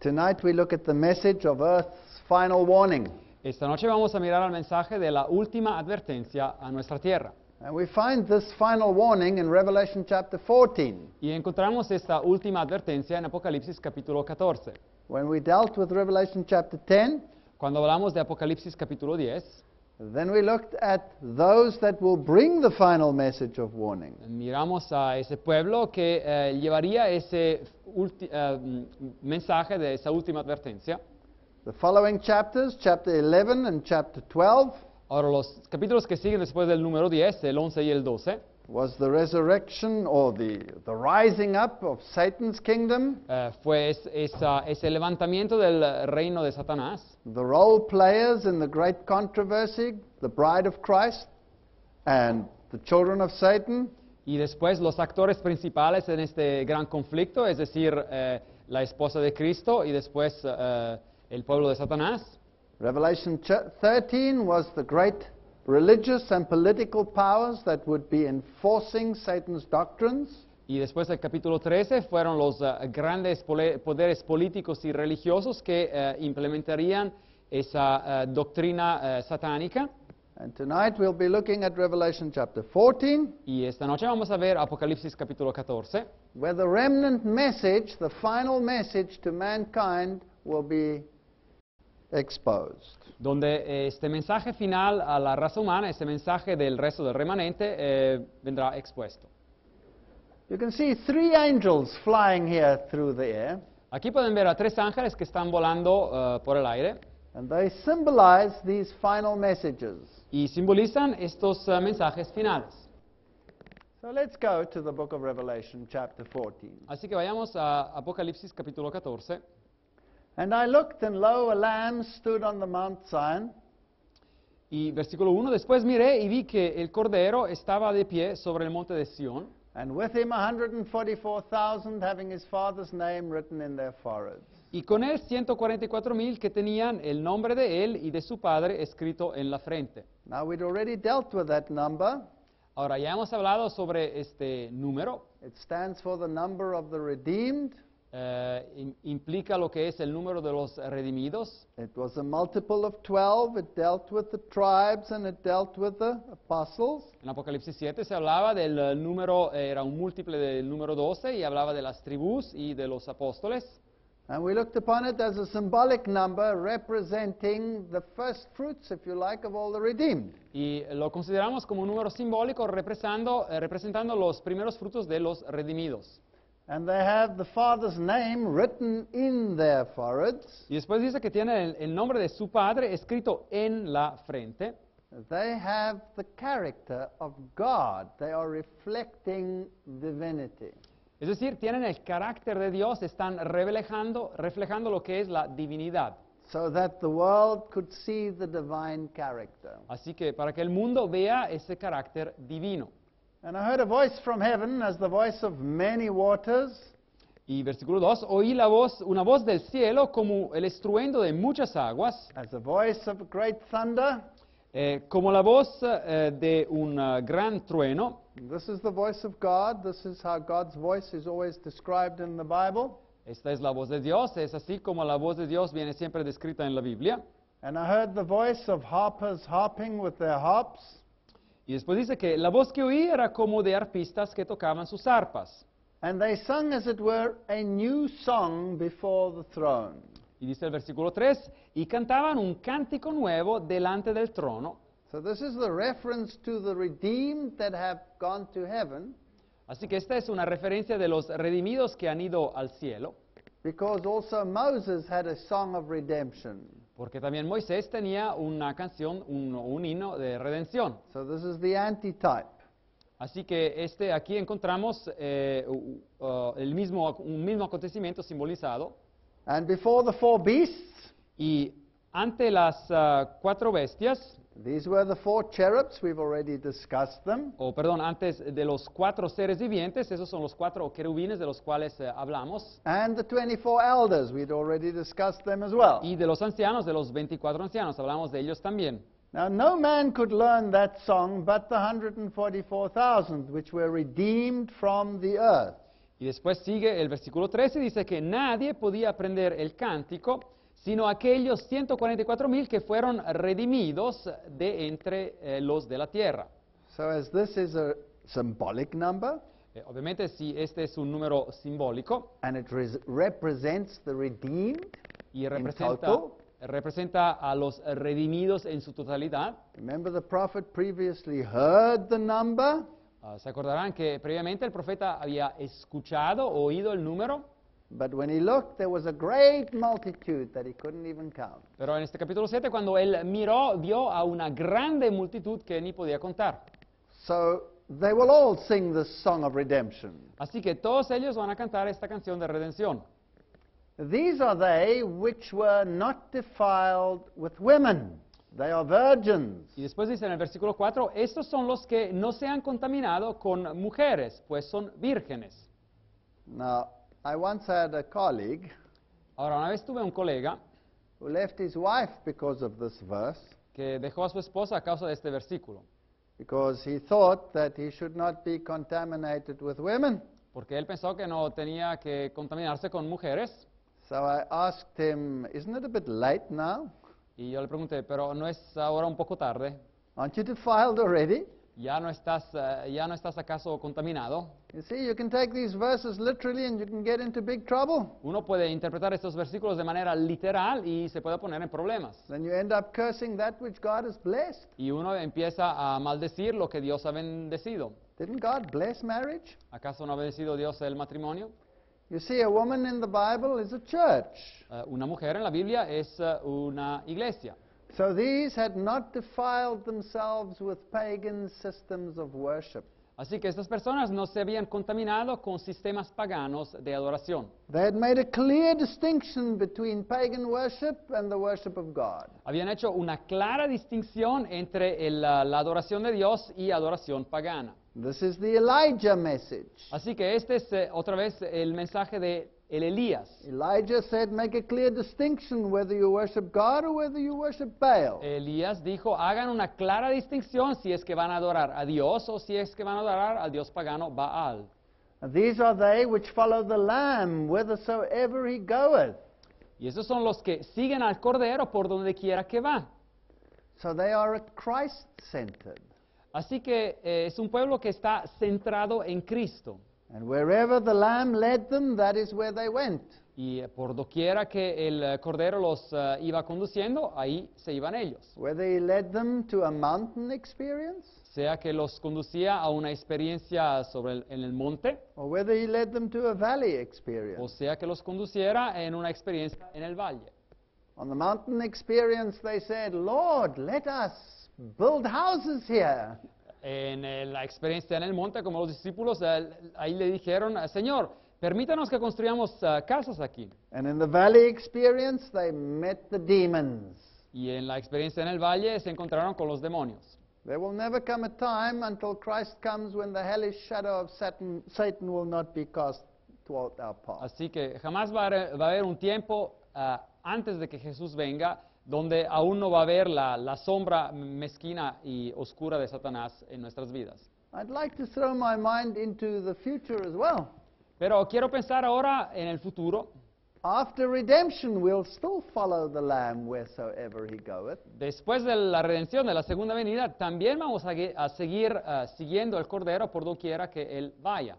Tonight we look at the message of Earth's final warning. Esta noche vamos a mirar al mensaje de la última advertencia a nuestra tierra. And we find this final warning in Revelation chapter 14. Y encontramos esta última advertencia en Apocalipsis capítulo 14. When we dealt with Revelation chapter 10, Cuando hablamos de Apocalipsis capítulo 10, then we looked at those that will bring the final message of warning. miramos a ese pueblo que llevaría ese mensaje de esa última advertencia. The following chapters, chapter 11 and chapter 12, Ahora, los capítulos que siguen después del número 10, el 11 y el 12, was the resurrection or the rising up of Satan's kingdom, fue ese levantamiento del reino de Satanás, the role players in the great controversy, the bride of Christ and the children of Satan, y después los actores principales en este gran conflicto, es decir, la esposa de Cristo y después el pueblo de Satanás. Revelation 13 was the great religious and political powers that would be enforcing Satan's doctrines. Y después del capítulo 13 fueron los grandes poderes políticos y religiosos que implementarían esa doctrina satánica. And tonight we'll be looking at Revelation chapter 14, Y esta noche vamos a ver Apocalipsis capítulo 14, where the remnant message, the final message to mankind, will be exposed. donde este mensaje final a la raza humana, este mensaje del resto del remanente, vendrá expuesto. You can see three angels flying here through the air, Aquí pueden ver a tres ángeles que están volando por el aire and they symbolize these final messages. y simbolizan estos mensajes finales. So let's go to the book of Revelation chapter 14. Así que vayamos a Apocalipsis capítulo 14. And I looked, and lo, a lamb stood on the Mount Zion, Y versículo 1, después miré y vi que el Cordero estaba de pie sobre el monte de Sión, and with him 144,000 having his father's name written in their foreheads. y con él 144,000 que tenían el nombre de él y de su padre escrito en la frente. Now we'd already dealt with that number. Ahora, ya hemos hablado sobre este número, It stands for the number of the redeemed. implica lo que es el número de los redimidos. It was a multiple of 12. It dealt with the tribes and it dealt with the apostles. En Apocalipsis 7 se hablaba del número, era un múltiple del número 12 y hablaba de las tribus y de los apóstoles. And we looked upon it as a symbolic number representing the first fruits, if you like, of all the redeemed. Y lo consideramos como un número simbólico representando los primeros frutos de los redimidos. And they have the Father's name written in their foreheads. Y después dice que tiene el nombre de su padre escrito en la frente. They have the character of God. They are reflecting divinity. Es decir, tienen el carácter de Dios, están reflejando lo que es la divinidad. So that the world could see the divine character. Así que para que el mundo vea ese carácter divino. And I heard a voice from heaven as the voice of many waters, Y versículo 2, oí una voz del cielo como el estruendo de muchas aguas, as the voice of great thunder. como la voz de un gran trueno. This is the voice of God. This is how God's voice is always described in the Bible. Esta es la voz de Dios, es así como la voz de Dios viene siempre descrita en la Biblia. And I heard the voice of harpers harping with their harps. Y después dice que la voz que oí era como de arpistas que tocaban sus arpas. And they sung, as it were, a new song before the throne. Y dice el versículo 3, y cantaban un cántico nuevo delante del trono. So this is the reference to the redeemed that have gone to heaven, Así que esta es una referencia de los redimidos que han ido al cielo, because also Moses had a song of redemption. porque también Moisés tenía una canción, un himno de redención. So this is the antitype. Así que aquí encontramos un mismo acontecimiento simbolizado. And before the four beasts, Y ante las cuatro bestias, these were the four cherubs, we've already discussed them. antes de los cuatro seres vivientes, esos son los cuatro querubines de los cuales hablamos, And the 24 elders, we'd already discussed them as well. y de los ancianos, de los 24 ancianos, hablamos de ellos también. Now, no man could learn that song but the 144,000, which were redeemed from the earth. Y después sigue el versículo 13, dice que nadie podía aprender el cántico, sino aquellos 144,000 que fueron redimidos de entre los de la tierra. So as this is a symbolic number, Obviamente, si este es un número simbólico and it represents the redeemed y in representa, total. representa a los redimidos en su totalidad, Remember the prophet previously heard the number, se acordarán que previamente el profeta había escuchado, oído el número, but when he looked, there was a great multitude that he couldn't even count. pero en este capítulo 7, cuando él miró, vio a una grande multitud que ni podía contar. So they will all sing this song of redemption. Así que todos ellos van a cantar esta canción de redención. These are they which were not defiled with women. They are virgins. Y después dice en el versículo 4, estos son los que no se han contaminado con mujeres, pues son vírgenes. Now, I once had a colleague Ahora, una vez tuve un colega who left his wife because of this verse, que dejó a su esposa a causa de este versículo, because he thought that he should not be contaminated with women. porque él pensó que no tenía que contaminarse con mujeres. So I asked him, isn't it a bit late now? Y yo le pregunté, pero ¿no es ahora un poco tarde? Aren't you defiled already? ¿Ya no estás acaso contaminado? You see, you can take these verses literally and you can get into big trouble. Uno puede interpretar estos versículos de manera literal y se puede poner en problemas. Then you end up cursing that which God has blessed. Y uno empieza a maldecir lo que Dios ha bendecido. Didn't God bless marriage? ¿Acaso no ha bendecido Dios el matrimonio? You see, a woman in the Bible is a church. Una mujer en la Biblia es una iglesia. So these had not defiled themselves with pagan systems of worship. Así que estas personas no se habían contaminado con sistemas paganos de adoración. They had made a clear distinction between pagan worship and the worship of God. Habían hecho una clara distinción entre la adoración de Dios y adoración pagana. This is the Elijah message. Así que este es otra vez el mensaje de el Elías. Elijah said, make a clear distinction whether you worship God or whether you worship Baal. Elías dijo, hagan una clara distinción si es que van a adorar a Dios o si es que van a adorar al Dios pagano Baal. And these are they which follow the Lamb whithersoever he goeth. Y esos son los que siguen al Cordero por donde quiera que va. So they are Christ-centered. Así que es un pueblo que está centrado en Cristo. And wherever the Lamb led them, that is where they went. Y por doquiera que el Cordero los iba conduciendo, ahí se iban ellos. Whether he led them to a mountain experience, Sea que los conducía a una experiencia en el monte, or whether he led them to a valley o experience. sea que los conduciera en una experiencia en el valle. On the mountain experience, they said, Lord, let us build houses here. En la experiencia en el monte, como los discípulos, ahí le dijeron, Señor, permítanos que construyamos casas aquí. And in the valley experience, they met the demons. Y en la experiencia en el valle se encontraron con los demonios. There will never come a time until Christ comes when the hellish shadow of Satan will not be cast toward our path. Así que jamás va a haber un tiempo antes de que Jesús venga donde aún no va a haber la sombra mezquina y oscura de Satanás en nuestras vidas. I'd like to throw my mind into the future as well. Pero quiero pensar ahora en el futuro. After redemption, we'll still follow the Lamb wheresoever he goeth. Después de la redención, de la segunda venida, también vamos a seguir siguiendo el Cordero por doquiera que Él vaya.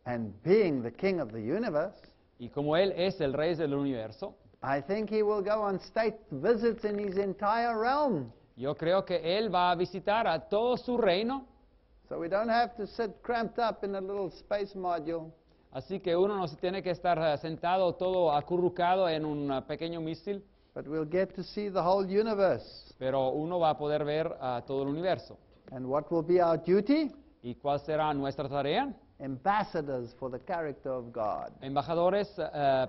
And being the King of the universe, Y como Él es el Rey del universo, I think he will go on state visits in his entire realm. yo creo que Él va a visitar a todo su reino, So we don't have to sit cramped up in a little space module. así que uno no se tiene que estar sentado todo acurrucado en un pequeño misil, But we'll get to see the whole universe. pero uno va a poder ver todo el universo. And what will be our duty? ¿Y cuál será nuestra tarea? Ambassadors for the character of God. Embajadores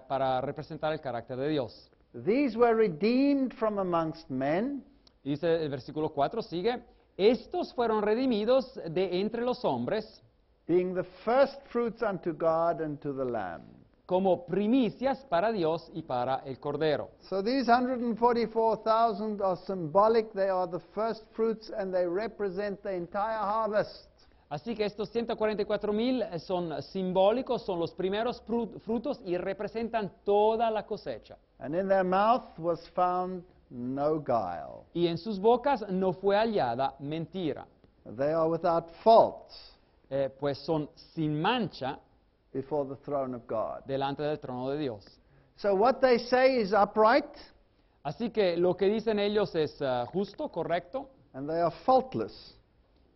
para representar el carácter de Dios. These were redeemed from amongst men, Dice el versículo 4, sigue, estos fueron redimidos de entre los hombres being the first fruits unto God and to the Lamb. como primicias para Dios y para el Cordero. So these 144,000 are symbolic. They are the first fruits and they represent the entire harvest. Así que estos 144,000 son simbólicos, son los primeros frutos y representan toda la cosecha. And in their mouth was found no guile. Y en sus bocas no fue hallada mentira, They are without fault pues son sin mancha before the throne of God. delante del trono de Dios. So what they say is upright, Así que lo que dicen ellos es justo, correcto, and they are faultless.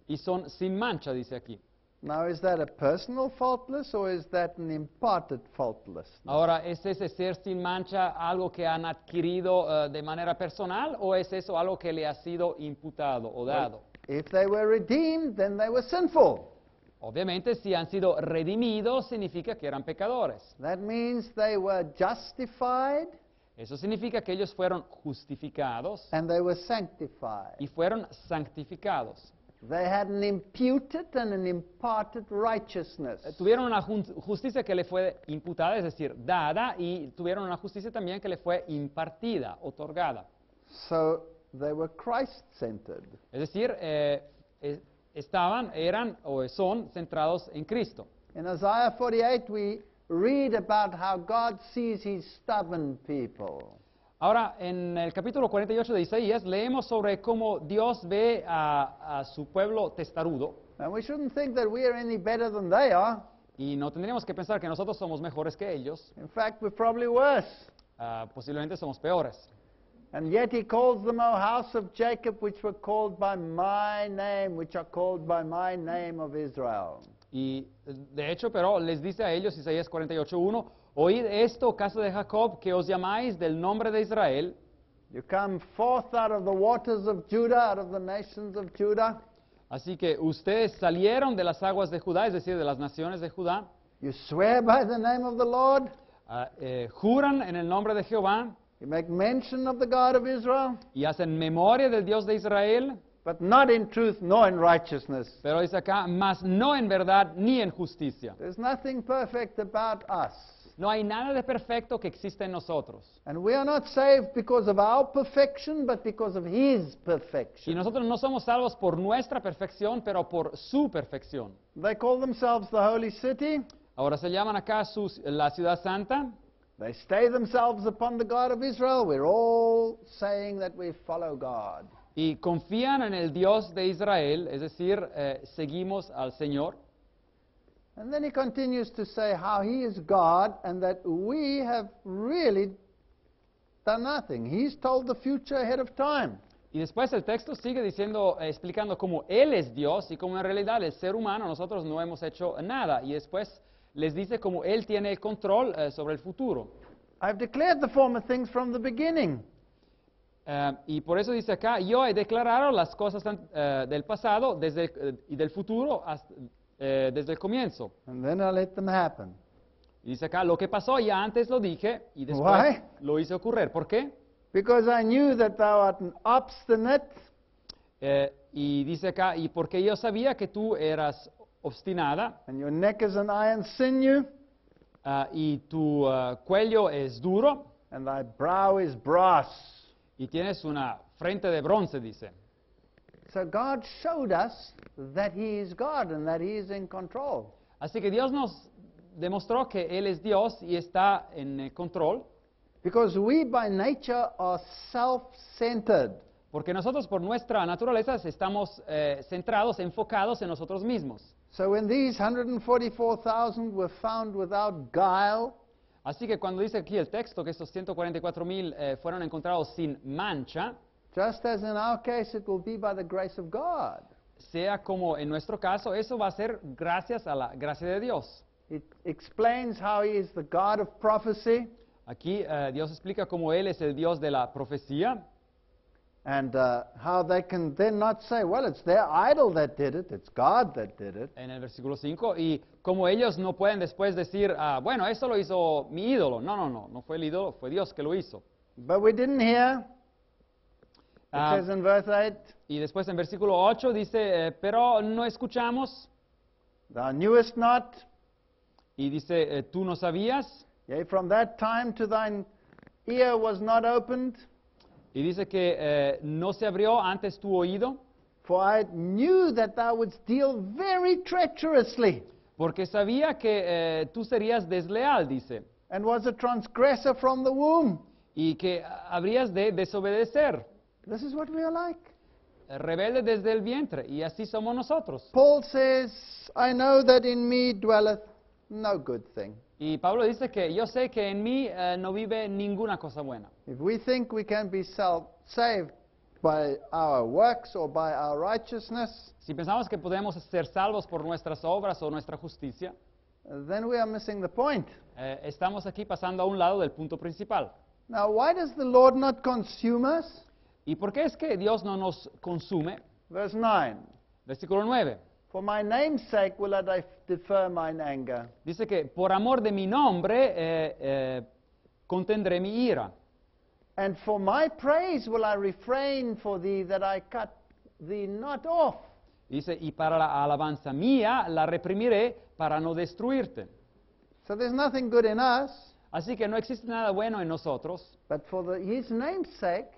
y son sin mancha, dice aquí. Now, is that a personal faultless or is that an imparted faultlessness? Ahora, ¿es ese ser sin mancha algo que han adquirido de manera personal o es eso algo que le ha sido imputado o dado? If they were redeemed, then they were sinful. Obviamente, si han sido redimidos, significa que eran pecadores. That means they were justified Eso significa que ellos fueron justificados and they were sanctified. y fueron santificados. They had an imputed and an imparted righteousness. Tuvieron una justicia que le fue imputada, es decir, dada, y tuvieron una justicia también que le fue impartida, otorgada. So they were Christ-centered. Es decir, eran o son centrados en Cristo. In Isaiah 48, we read about how God sees his stubborn people. Ahora, en el capítulo 48 de Isaías, leemos sobre cómo Dios ve a su pueblo testarudo, And we shouldn't think that we are any better than they are. y no tendríamos que pensar que nosotros somos mejores que ellos, In fact, we're probably worse. posiblemente somos peores. And yet he calls them, O house of Jacob, which were called by my name, which are called by my name of Israel. Y de hecho, pero les dice a ellos, Isaías 48:1, oíd esto, casa de Jacob, que os llamáis del nombre de Israel. You come forth out of the waters of Judah, out of the nations of Judah. Así que ustedes salieron de las aguas de Judá, es decir, de las naciones de Judá, You swear by the name of the Lord. juran en el nombre de Jehová You make mention of the God of Israel, y hacen memoria del Dios de Israel, but not in truth nor in righteousness. pero dice acá, mas no en verdad ni en justicia. There's nothing perfect about us. No hay nada de perfecto que exista en nosotros. And we are not saved because of our perfection, but because of his Y perfection. nosotros no somos salvos por nuestra perfección, pero por su perfección. They call themselves the holy city. Ahora se llaman acá la ciudad santa. They stay themselves upon the God of Israel. We're all saying that we follow God. Y confían en el Dios de Israel, es decir, seguimos al Señor. And then he continues to say how he is God and that we have really done nothing. He's told the future ahead of time. Y después el texto sigue diciendo, explicando cómo Él es Dios y cómo en realidad el ser humano, nosotros no hemos hecho nada. Y después les dice cómo Él tiene el control sobre el futuro. I've declared the former things from the beginning. Y por eso dice acá, yo he declarado las cosas del pasado y del futuro desde el comienzo. And then I let them happen. Y dice acá, lo que pasó ya antes lo dije y después Why? lo hice ocurrir. ¿Por qué? Because I knew that thou art an obstinate Y dice acá, y porque yo sabía que tú eras obstinada and your neck is an iron sinew y tu cuello es duro and thy brow is brass. y tienes una frente de bronce, dice. So God showed us that he is God and that he is in control. Así que Dios nos demostró que Él es Dios y está en el control, Because we by nature are self-centered. porque nosotros por nuestra naturaleza estamos centrados, enfocados en nosotros mismos. So when these 144,000 were found without guile, Así que cuando dice aquí el texto que estos 144,000 fueron encontrados sin mancha, just as in our case it will be by the grace of God. sea como en nuestro caso, eso va a ser gracias a la gracia de Dios. It explains how he is the God of prophecy Aquí Dios explica cómo Él es el Dios de la profecía and how they can then not say, well, it's their idol that did it, it's God that did it. en el versículo 5 y como ellos no pueden después decir, bueno, eso lo hizo mi ídolo. No fue el ídolo, fue Dios que lo hizo. But we didn't hear. It Ah, says in verse 8, y después en versículo 8 dice, pero no escuchamos, thou knewest not, y dice, tú no sabías, yea, from that time to thine ear was not opened, y dice que no se abrió antes tu oído, For I knew that thou wouldst deal very treacherously, porque sabía que tú serías desleal, dice, and was a transgressor from the womb. y que habrías de desobedecer, This is what we are like. rebelde desde el vientre, y así somos nosotros. Paul says, I know that in me dwelleth no good thing. Y Pablo dice que yo sé que en mí no vive ninguna cosa buena. If we think we can be saved by our works or by our righteousness, Si pensamos que podemos ser salvos por nuestras obras o nuestra justicia, then we are missing the point. estamos aquí pasando a un lado del punto principal. Now, why does the Lord not consume us? ¿Y por qué es que Dios no nos consume? Verse 9. Versículo 9. For my name's sake will I defer mine anger, Dice que por amor de mi nombre contendré mi ira. and for my praise will I refrain for thee, that I cut thee not off. Dice, y para la alabanza mía la reprimiré para no destruirte. So there's nothing good in us, Así que no existe nada bueno en nosotros, but for his name's sake,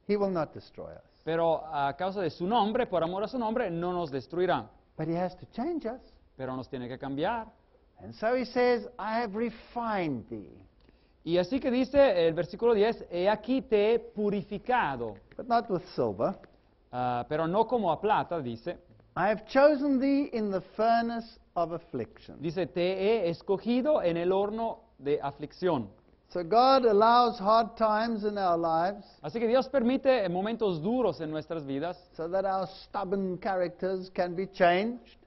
he will not destroy us. pero a causa de su nombre, por amor a su nombre, no nos destruirá. But he has to change us. Pero nos tiene que cambiar. And so he says, I have refined thee. Y así que dice el versículo 10, he aquí te he purificado, But not with silver. pero no como a plata, dice. I have chosen thee in the furnace of affliction. Dice, te he escogido en el horno de aflicción. So God allows hard times in our lives Así que Dios permite momentos duros en nuestras vidas so that our stubborn characters can be changed.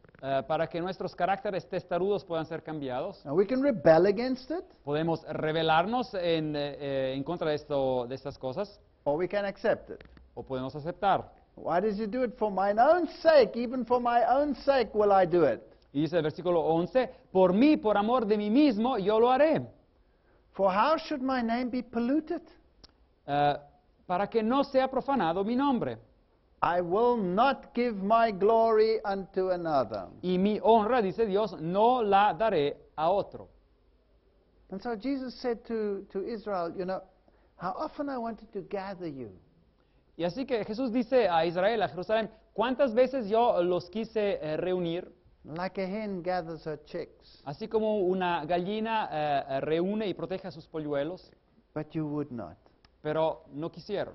para que nuestros caracteres testarudos puedan ser cambiados. And we can rebel against it, Podemos rebelarnos en contra de estas cosas or we can accept it. o podemos aceptar. Why does he do it? For mine own sake, even for my own sake will I do it. Y dice el versículo 11, por mí, por amor de mí mismo, yo lo haré. For how should my name be polluted? Para que no sea profanado mi nombre. I will not give my glory unto another. Y mi honra, dice Dios, no la daré a otro. And so Jesus said to Israel, you know, how often I wanted to gather you. Y así que Jesús dice a Israel, a Jerusalén, ¿cuántas veces yo los quise reunir? Like a hen gathers her chicks, Así como una gallina reúne y protege a sus polluelos, but you would not. pero no quisieron.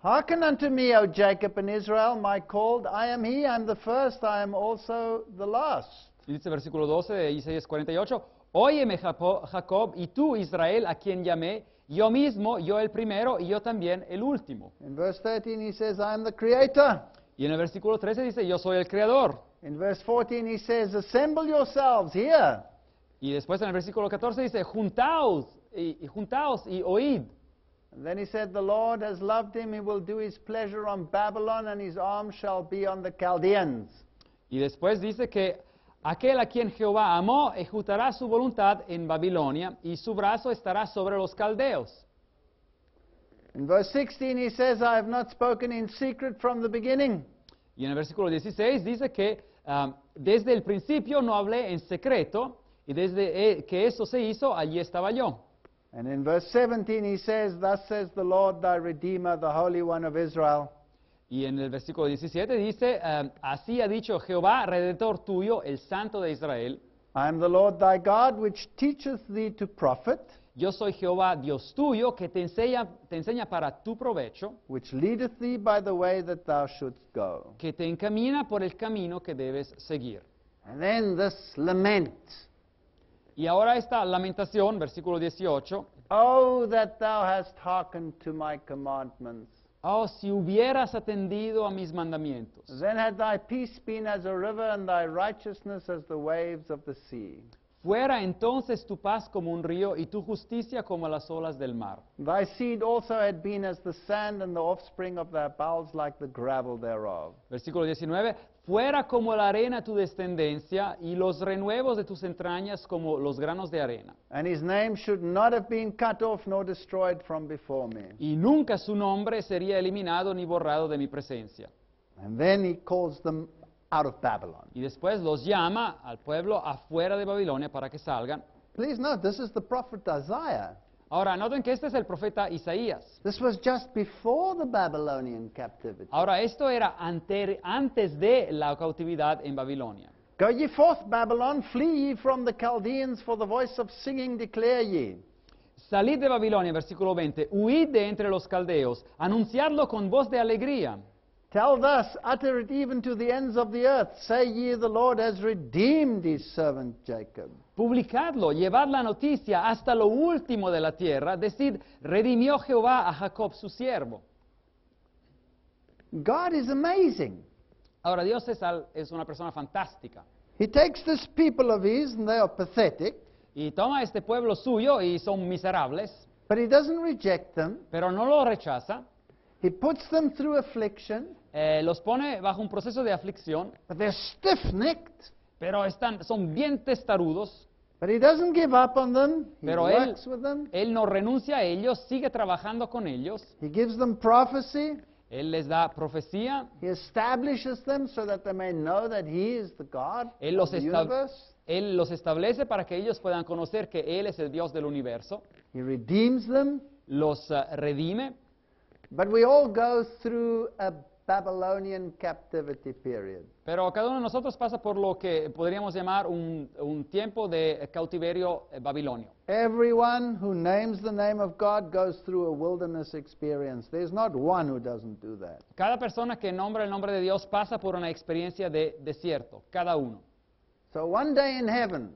Hearken unto me, O Jacob and Israel, my called. I am he, I am the first, I am also the last. Y dice versículo 12 de Isaías 48, óyeme Jacob y tú Israel, a quien llamé, yo mismo, yo el primero y yo también el último. In verse 13 he says, I am the creator. Y en el versículo 13 dice, yo soy el creador. In verse 14 he says, assemble yourselves here. Y después en el versículo 14 dice, juntaos y oíd. And then he said, the Lord has loved him, he will do his pleasure on Babylon, and his arm shall be on the Chaldeans. Y después dice que aquel a quien Jehová amó ejecutará su voluntad en Babilonia y su brazo estará sobre los caldeos. In verse 16 he says, I have not spoken in secret from the beginning. Y en el versículo 16 dice que desde el principio no hablé en secreto y desde que eso se hizo, allí estaba yo. And in verse 17 he says, thus says the Lord thy Redeemer, the Holy One of Israel. Y en el versículo 17 dice, así ha dicho Jehová, Redentor tuyo, el Santo de Israel, I am the Lord thy God, which teacheth thee to profit, yo soy Jehová, Dios tuyo, que te enseña para tu provecho, which leadeth thee by the way that thou shouldst go. que te encamina por el camino que debes seguir. And then this lament. Y ahora esta lamentación, versículo 18, Oh, that thou hast hearkened to my commandments. oh, si hubieras atendido a mis mandamientos, Then had thy peace been as a river, and thy righteousness as the waves of the sea. fuera entonces tu paz como un río y tu justicia como las olas del mar. Thy seed also had been as the sand, and the offspring of thy bowels like the gravel thereof. Versículo 19, fuera como la arena tu descendencia y los renuevos de tus entrañas como los granos de arena. And his name should not have been cut off nor destroyed from before me. Y nunca su nombre sería eliminado ni borrado de mi presencia. And then he calls them out of Babylon. Y después los llama al pueblo afuera de Babilonia para que salgan. Please note, this is the prophet Isaiah. Ahora, noten que este es el profeta Isaías. This was just before the Babylonian captivity. Ahora, esto era antes de la cautividad en Babilonia. Go ye forth, Babylon, flee ye from the Chaldeans, for the voice of singing declare ye. Salid de Babilonia, versículo 20, huid de entre los caldeos, anunciadlo con voz de alegría. Tell thus, utter it even to the ends of the earth, say ye, the Lord has redeemed his servant Jacob. Publicadlo, llevad la noticia hasta lo último de la tierra, decid, redimió Jehová a Jacob su siervo. God is amazing. Ahora, Dios es una persona fantástica. He takes this people of his, and they are pathetic, Y toma este pueblo suyo y son miserables, but he doesn't reject them. pero no lo rechaza. He puts them through affliction, Los pone bajo un proceso de aflicción, but they're stiff-necked. pero son bien testarudos. But he doesn't give up on them. He Pero él, works with them. él no renuncia a ellos, sigue trabajando con ellos. He gives them prophecy. Él les da profecía. He establishes them so that they may know that he is the God Él of the universe. Él los establece para que ellos puedan conocer que Él es el Dios del universo. He redeems them. Los redime. But we all go through a Babylonian captivity period. Pero cada uno de nosotros pasa por lo que podríamos llamar un tiempo de cautiverio babilonio. Everyone who names the name of God goes through a wilderness experience. There's not one who doesn't do that. Cada persona que nombra el nombre de Dios pasa por una experiencia de desierto, cada uno. So one day in heaven,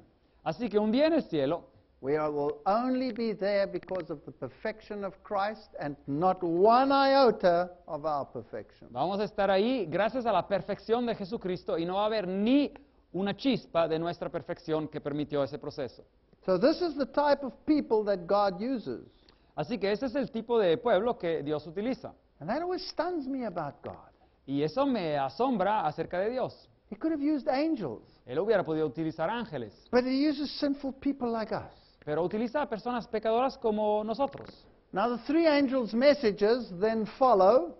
Así que un día en el cielo, will only be there because of the perfection of Christ and not one iota of our perfection. vamos a estar ahí gracias a la perfección de Jesucristo y no va a haber ni una chispa de nuestra perfección que permitió ese proceso. So this is the type of people that God uses. Así que ese es el tipo de pueblo que Dios utiliza. And that always stuns me about God. Y eso me asombra acerca de Dios. He could have used angels, Él hubiera podido utilizar ángeles, but he uses sinful people like us. pero utiliza a personas pecadoras como nosotros. Now the three angels' messages then follow.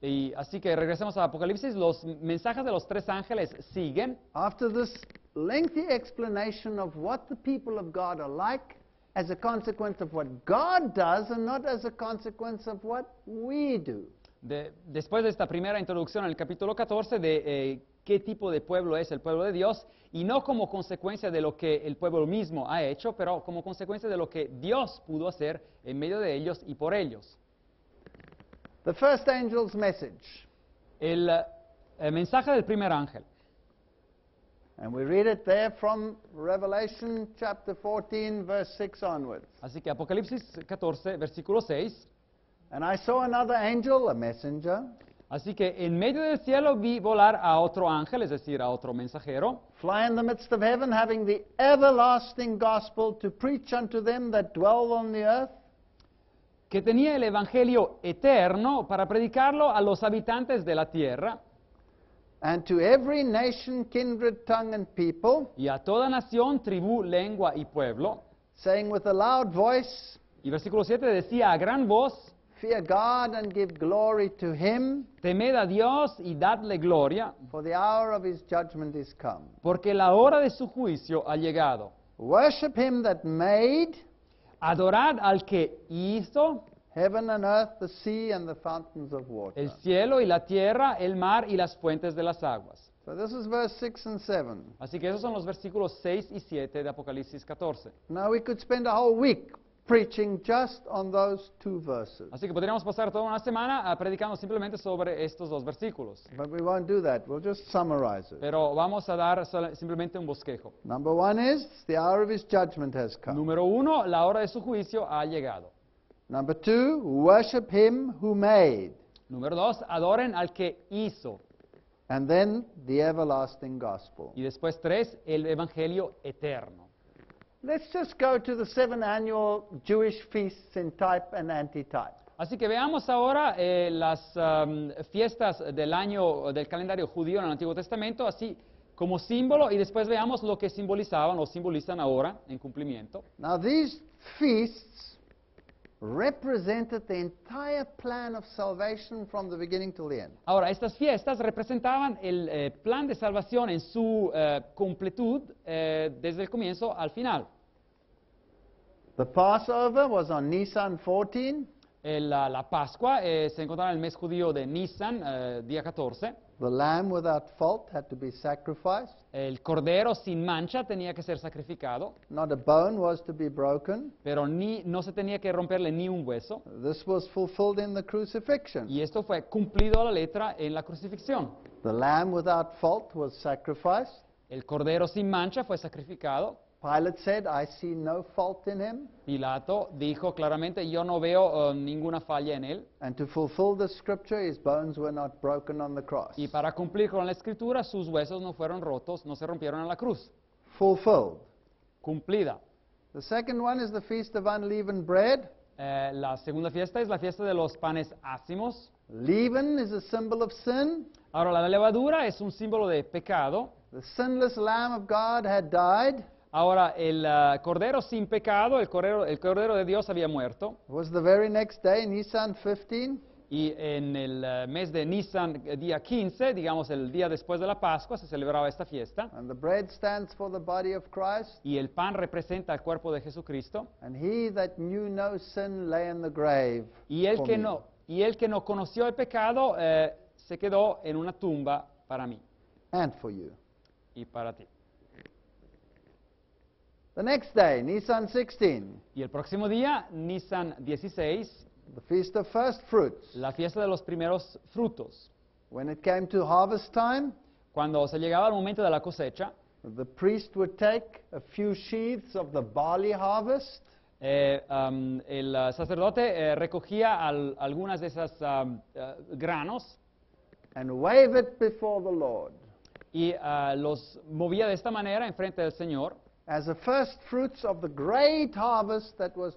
Y así que regresemos a Apocalipsis, los mensajes de los tres ángeles siguen. After this lengthy explanation of what the people of God are like as a consequence of what God does and not as a consequence of what we do. Después de esta primera introducción en el capítulo 14 de qué tipo de pueblo es el pueblo de Dios, y no como consecuencia de lo que el pueblo mismo ha hecho, pero como consecuencia de lo que Dios pudo hacer en medio de ellos y por ellos. The first angel's message, El mensaje del primer ángel. and we read it there from Revelation chapter 14, verse 6 onwards. Así que Apocalipsis 14, versículo 6. And I saw another angel, a messenger, Así que en medio del cielo vi volar a otro ángel, es decir, a otro mensajero, fly in the midst of heaven, having the everlasting gospel to preach unto them that dwell on the earth, que tenía el evangelio eterno para predicarlo a los habitantes de la tierra and to every nation, kindred, tongue, and people, y a toda nación, tribu, lengua y pueblo. saying with a loud voice, Y versículo 7 decía a gran voz, fear God and give glory to him, temed a Dios y dadle gloria, for the hour of his judgment is come. porque la hora de su juicio ha llegado. Worship him that made Adorad al que hizo heaven and earth, the sea, and the fountains of water. el cielo y la tierra, el mar y las fuentes de las aguas. So this is verse 6 and 7. Así que esos son los versículos 6 y 7 de Apocalipsis 14. Now we could spend a whole week preaching just on those two verses. Así que podríamos pasar toda una semana predicando simplemente sobre estos dos versículos. But we won't do that. We'll just summarize it. Pero vamos a dar simplemente un bosquejo. Number one is the hour of his judgment has come. Número 1, la hora de su juicio ha llegado. Number two, worship him who made. Número 2, adoren al que hizo. And then the everlasting gospel. Y después 3, el evangelio eterno. Let's just go to the 7 annual Jewish feasts in type and antitype. Así que veamos ahora las fiestas del año del calendario judío en el Antiguo Testamento, así como símbolo, y después veamos lo que simbolizaban o simbolizan ahora en cumplimiento. Now these feasts represented the entire plan of salvation from the beginning till the end. Ahora, estas fiestas representaban el plan de salvación en su completud desde el comienzo al final. The Passover was on Nisan 14. La Pascua se encontraba en el mes judío de Nisan, día 14. The lamb without fault had to be sacrificed. El cordero sin mancha tenía que ser sacrificado, Not a bone was to be broken. pero no se tenía que romperle ni un hueso. This was fulfilled in the crucifixion. Y esto fue cumplido a la letra en la crucifixión. The lamb without fault was sacrificed. El cordero sin mancha fue sacrificado. Pilate said, I see no fault in him. Pilato dijo claramente, yo no veo ninguna falla en él. And to fulfill the scripture, his bones were not broken on the cross. Y para cumplir con la escritura, sus huesos no fueron rotos, no se rompieron en la cruz. Fulfilled. Cumplida. The second one is the Feast of Unleavened Bread. La segunda fiesta es la fiesta de los panes ácimos. Leaven is a symbol of sin. Ahora, la levadura es un símbolo de pecado. The sinless Lamb of God had died. Ahora, el cordero sin pecado, el cordero de Dios había muerto. It was the very next day, Nisan 15. Y en el mes de Nisan, día 15, digamos el día después de la Pascua, se celebraba esta fiesta. And the bread stands for the body of Christ. Y el pan representa el cuerpo de Jesucristo. And he that knew no sin lay in the grave. Y el for que me no conoció el pecado se quedó en una tumba para mí and for you. y para ti. The next day, Nisan 16, Y el próximo día, Nisan 16, the Feast of First Fruits. la fiesta de los primeros frutos. When it came to harvest time, Cuando se llegaba al momento de la cosecha, the priest would take a few sheaves of the barley harvest el sacerdote recogía algunas de esas granos and wave it before the Lord y los movía de esta manera en frente del Señor as the first fruits of the great harvest that was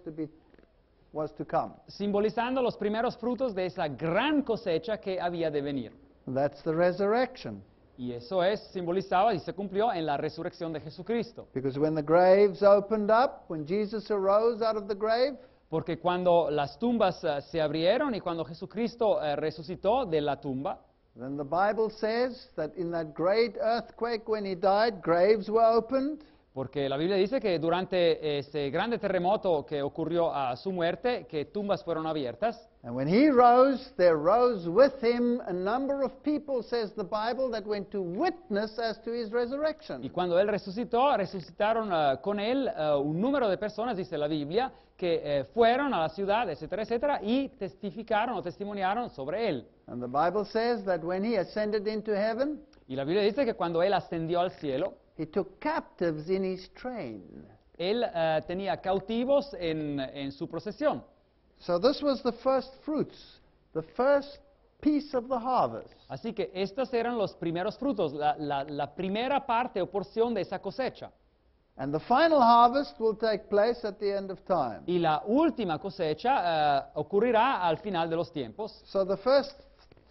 to come. simbolizando los primeros frutos de esa gran cosecha que había de venir. That's the resurrection. Y eso simbolizaba y se cumplió en la resurrección de Jesucristo. Because when the graves opened up, when Jesus arose out of the grave, Porque cuando las tumbas se abrieron y cuando Jesucristo resucitó de la tumba, then the Bible says that in that great earthquake when he died, graves were opened. porque la Biblia dice que durante ese grande terremoto que ocurrió a su muerte, que tumbas fueron abiertas. And when he rose, there rose with him a number of people, says the Bible, that went to witness as to his resurrection. Y cuando él resucitó, resucitaron con él un número de personas, dice la Biblia, que fueron a la ciudad, etcétera, etcétera, y testificaron o testimoniaron sobre él. And the Bible says that when he ascended into heaven, Y la Biblia dice que cuando él ascendió al cielo, he took captives in his train. él tenía cautivos en su procesión. So this was the first fruits, the first piece of the harvest. Así que estos eran los primeros frutos, la primera parte o porción de esa cosecha. And the final harvest will take place at the end of time. Y la última cosecha ocurrirá al final de los tiempos. So the first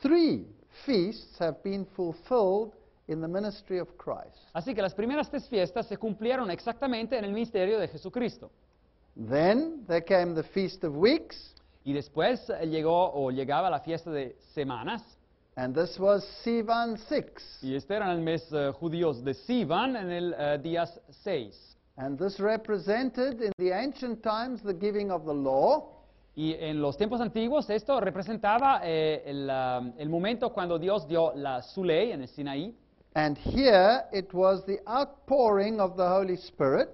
three feasts have been fulfilled in the ministry of Christ. Así que las primeras tres fiestas se cumplieron exactamente en el ministerio de Jesucristo. Then there came the Feast of Weeks, Y después llegaba la fiesta de semanas. and this was Sivan 6. Y este era el mes judíos de Sivan en el día 6. And this represented in the ancient times the giving of the law, Y en los tiempos antiguos esto representaba el momento cuando Dios dio su ley en el Sinaí. and here it was the outpouring of the Holy Spirit.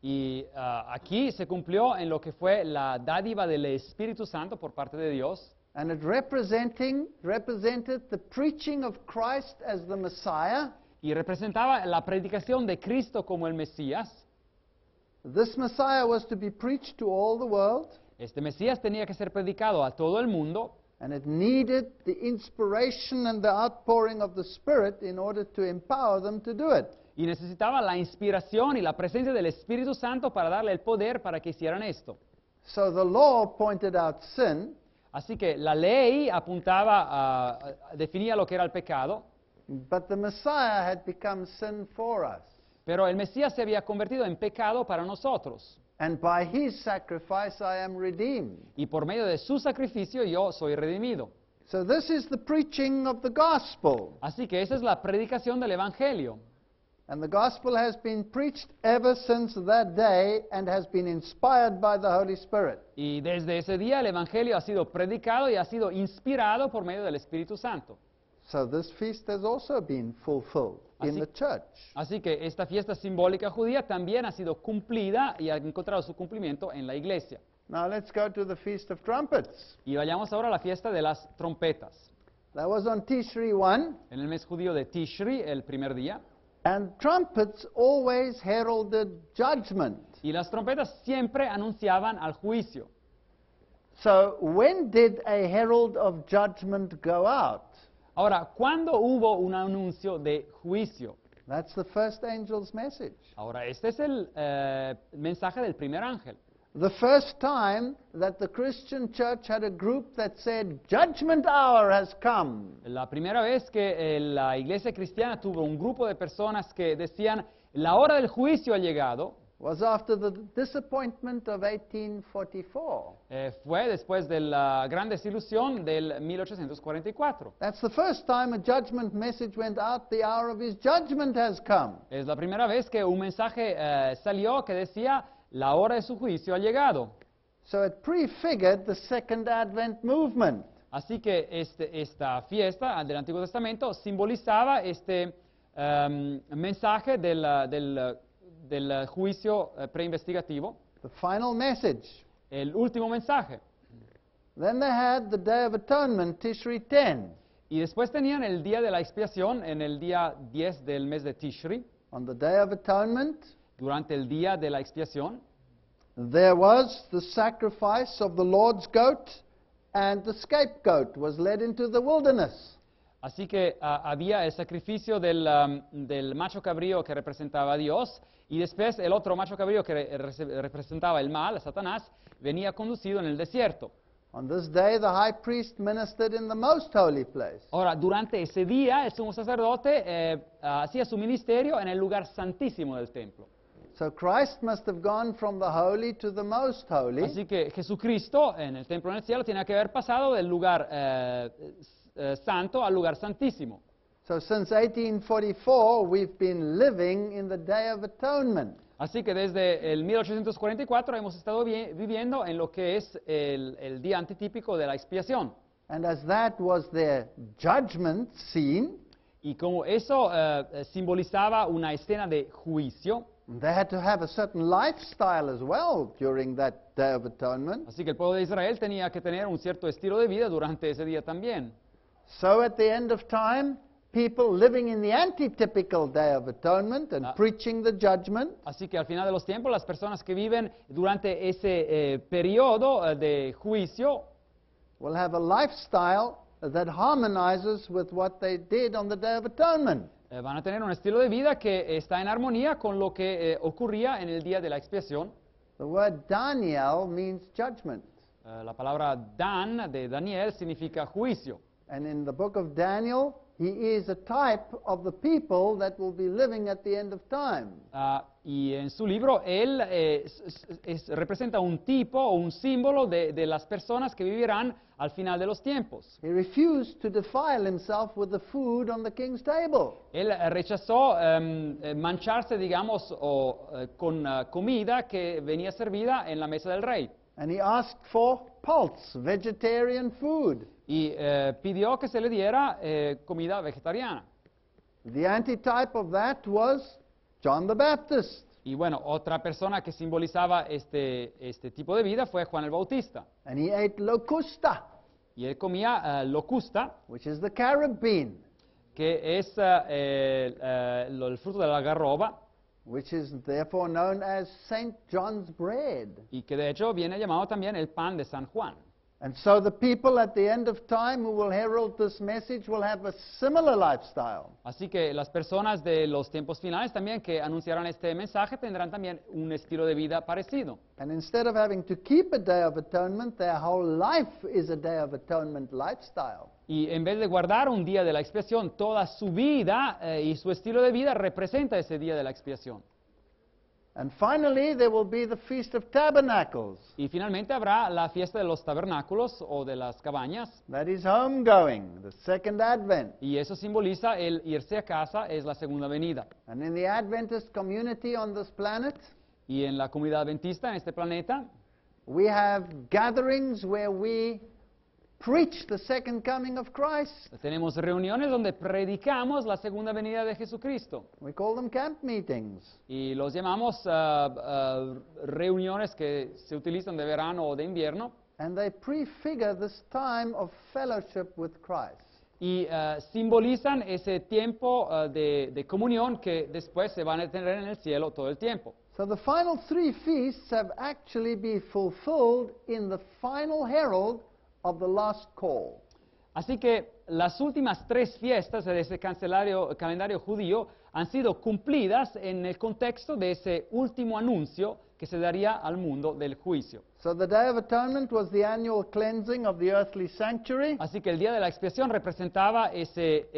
Y aquí se cumplió en lo que fue la dádiva del Espíritu Santo por parte de Dios. And it represented the preaching of Christ as the Messiah. Y representaba la predicación de Cristo como el Mesías. This Messiah was to be preached to all the world, Este Mesías tenía que ser predicado a todo el mundo. and it needed the inspiration and the outpouring of the Spirit in order to empower them to do it. Y necesitaba la inspiración y la presencia del Espíritu Santo para darle el poder para que hicieran esto. So the law pointed out sin, Así que la ley definía lo que era el pecado, but the Messiah had become sin for us. pero el Mesías se había convertido en pecado para nosotros. And by his sacrifice I am redeemed. Y por medio de su sacrificio yo soy redimido. So this is the preaching of the gospel. Así que esa es la predicación del Evangelio. And the gospel has been preached ever since that day and has been inspired by the Holy Spirit. Y desde ese día el Evangelio ha sido predicado y ha sido inspirado por medio del Espíritu Santo. So this feast has also been fulfilled in Así- the church. Así que esta fiesta simbólica judía también ha sido cumplida y ha encontrado su cumplimiento en la iglesia. Now let's go to the Feast of Trumpets. Y vayamos ahora a la fiesta de las trompetas. That was on Tishri 1, En el mes judío de Tishri, el primer día, and trumpets always heralded judgment. y las trompetas siempre anunciaban al juicio. So when did a herald of judgment go out? Ahora, ¿cuándo hubo un anuncio de juicio? That's the first angel's message. Ahora, este es el mensaje del primer ángel. The first time that the Christian church had a group that said, judgment hour has come. La primera vez que la iglesia cristiana tuvo un grupo de personas que decían, la hora del juicio ha llegado, Was after the disappointment of 1844. fue después de la gran desilusión del 1844. That's the first time a judgment message went out, the hour of his judgment has come. Es la primera vez que un mensaje salió que decía, la hora de su juicio ha llegado. So it prefigured the Second Advent movement. Así que esta fiesta del Antiguo Testamento simbolizaba este mensaje del juicio preinvestigativo, The final message. el último mensaje. Then they had the Day of Atonement, Tishri 10. Y después tenían el día de la expiación en el día 10 del mes de Tishri. On the Day of Atonement, Durante el día de la expiación there was the sacrifice of the Lord's goat, and the scapegoat was led into the wilderness. Así que había el sacrificio del macho cabrío que representaba a Dios, y después el otro macho cabrío que representaba el mal, a Satanás, venía conducido en el desierto. On this day, the high priest ministered in the most holy place. Ahora, durante ese día, el sumo sacerdote hacía su ministerio en el lugar santísimo del templo. So Christ must have gone from the holy to the most holy. Así que Jesucristo, en el templo en el cielo, tenía que haber pasado del lugar santo al lugar santísimo. So since 1844, we've been living in the Day of Atonement. Así que desde el 1844 hemos estado viviendo en lo que es el día antitípico de la expiación. And as that was their judgment scene, Y como eso simbolizaba una escena de juicio, they had to have a certain lifestyle as well during that Day of Atonement. así que el pueblo de Israel tenía que tener un cierto estilo de vida durante ese día también. So at the end of time, people living in the antitypical Day of Atonement and preaching the judgment Así que al final de los tiempos, las personas que viven durante ese periodo de juicio will have a lifestyle that harmonizes with what they did on the Day of Atonement. van a tener un estilo de vida que está en armonía con lo que ocurría en el día de la expiación. The word Daniel means judgment. La palabra Dan de Daniel significa juicio. And in the book of Daniel, he is a type of the people that will be living at the end of time. Y en su libro él representa un tipo o un símbolo de las personas que vivirán al final de los tiempos. He refused to defile himself with the food on the king's table. Él rechazó mancharse, digamos, con comida que venía servida en la mesa del rey. And he asked for pulse, vegetarian food. Y pidió que se le diera comida vegetariana. The antitype of that was John the Baptist. Y bueno, otra persona que simbolizaba este tipo de vida fue Juan el Bautista. And he ate locusta, Y él comía locusta, which is the carob bean, que es el fruto de la algarroba, which is therefore known as St. John's bread. y que de hecho viene llamado también el pan de San Juan. And so the people at the end of time who will herald this message will have a similar lifestyle. Así que las personas de los tiempos finales también que anunciarán este mensaje tendrán también un estilo de vida parecido. And instead of having to keep a Day of Atonement, their whole life is a Day of Atonement lifestyle. Y en vez de guardar un día de la expiación, toda su vida y su estilo de vida representa ese día de la expiación. And finally, there will be the Feast of Tabernacles. Y finalmente habrá la fiesta de los tabernáculos o de las cabañas. That is homegoing, the second Advent. Y eso simboliza el irse a casa, es la segunda venida. And in the Adventist community on this planet, Y en la comunidad adventista, en este planeta, we have gatherings where we preach the second coming of Christ. tenemos reuniones donde predicamos la segunda venida de Jesucristo. We call them camp meetings. Y los llamamos reuniones que se utilizan de verano o de invierno. And they prefigure this time of fellowship with Christ. Y simbolizan ese tiempo de comunión que después se van a tener en el cielo todo el tiempo. So the final three feasts have actually been fulfilled in the final herald of the last call. Así que las últimas 3 fiestas de ese calendario judío han sido cumplidas en el contexto de ese último anuncio que se daría al mundo del juicio. So the Day of Atonement was the annual cleansing of the earthly sanctuary. Así que el día de la expiación representaba ese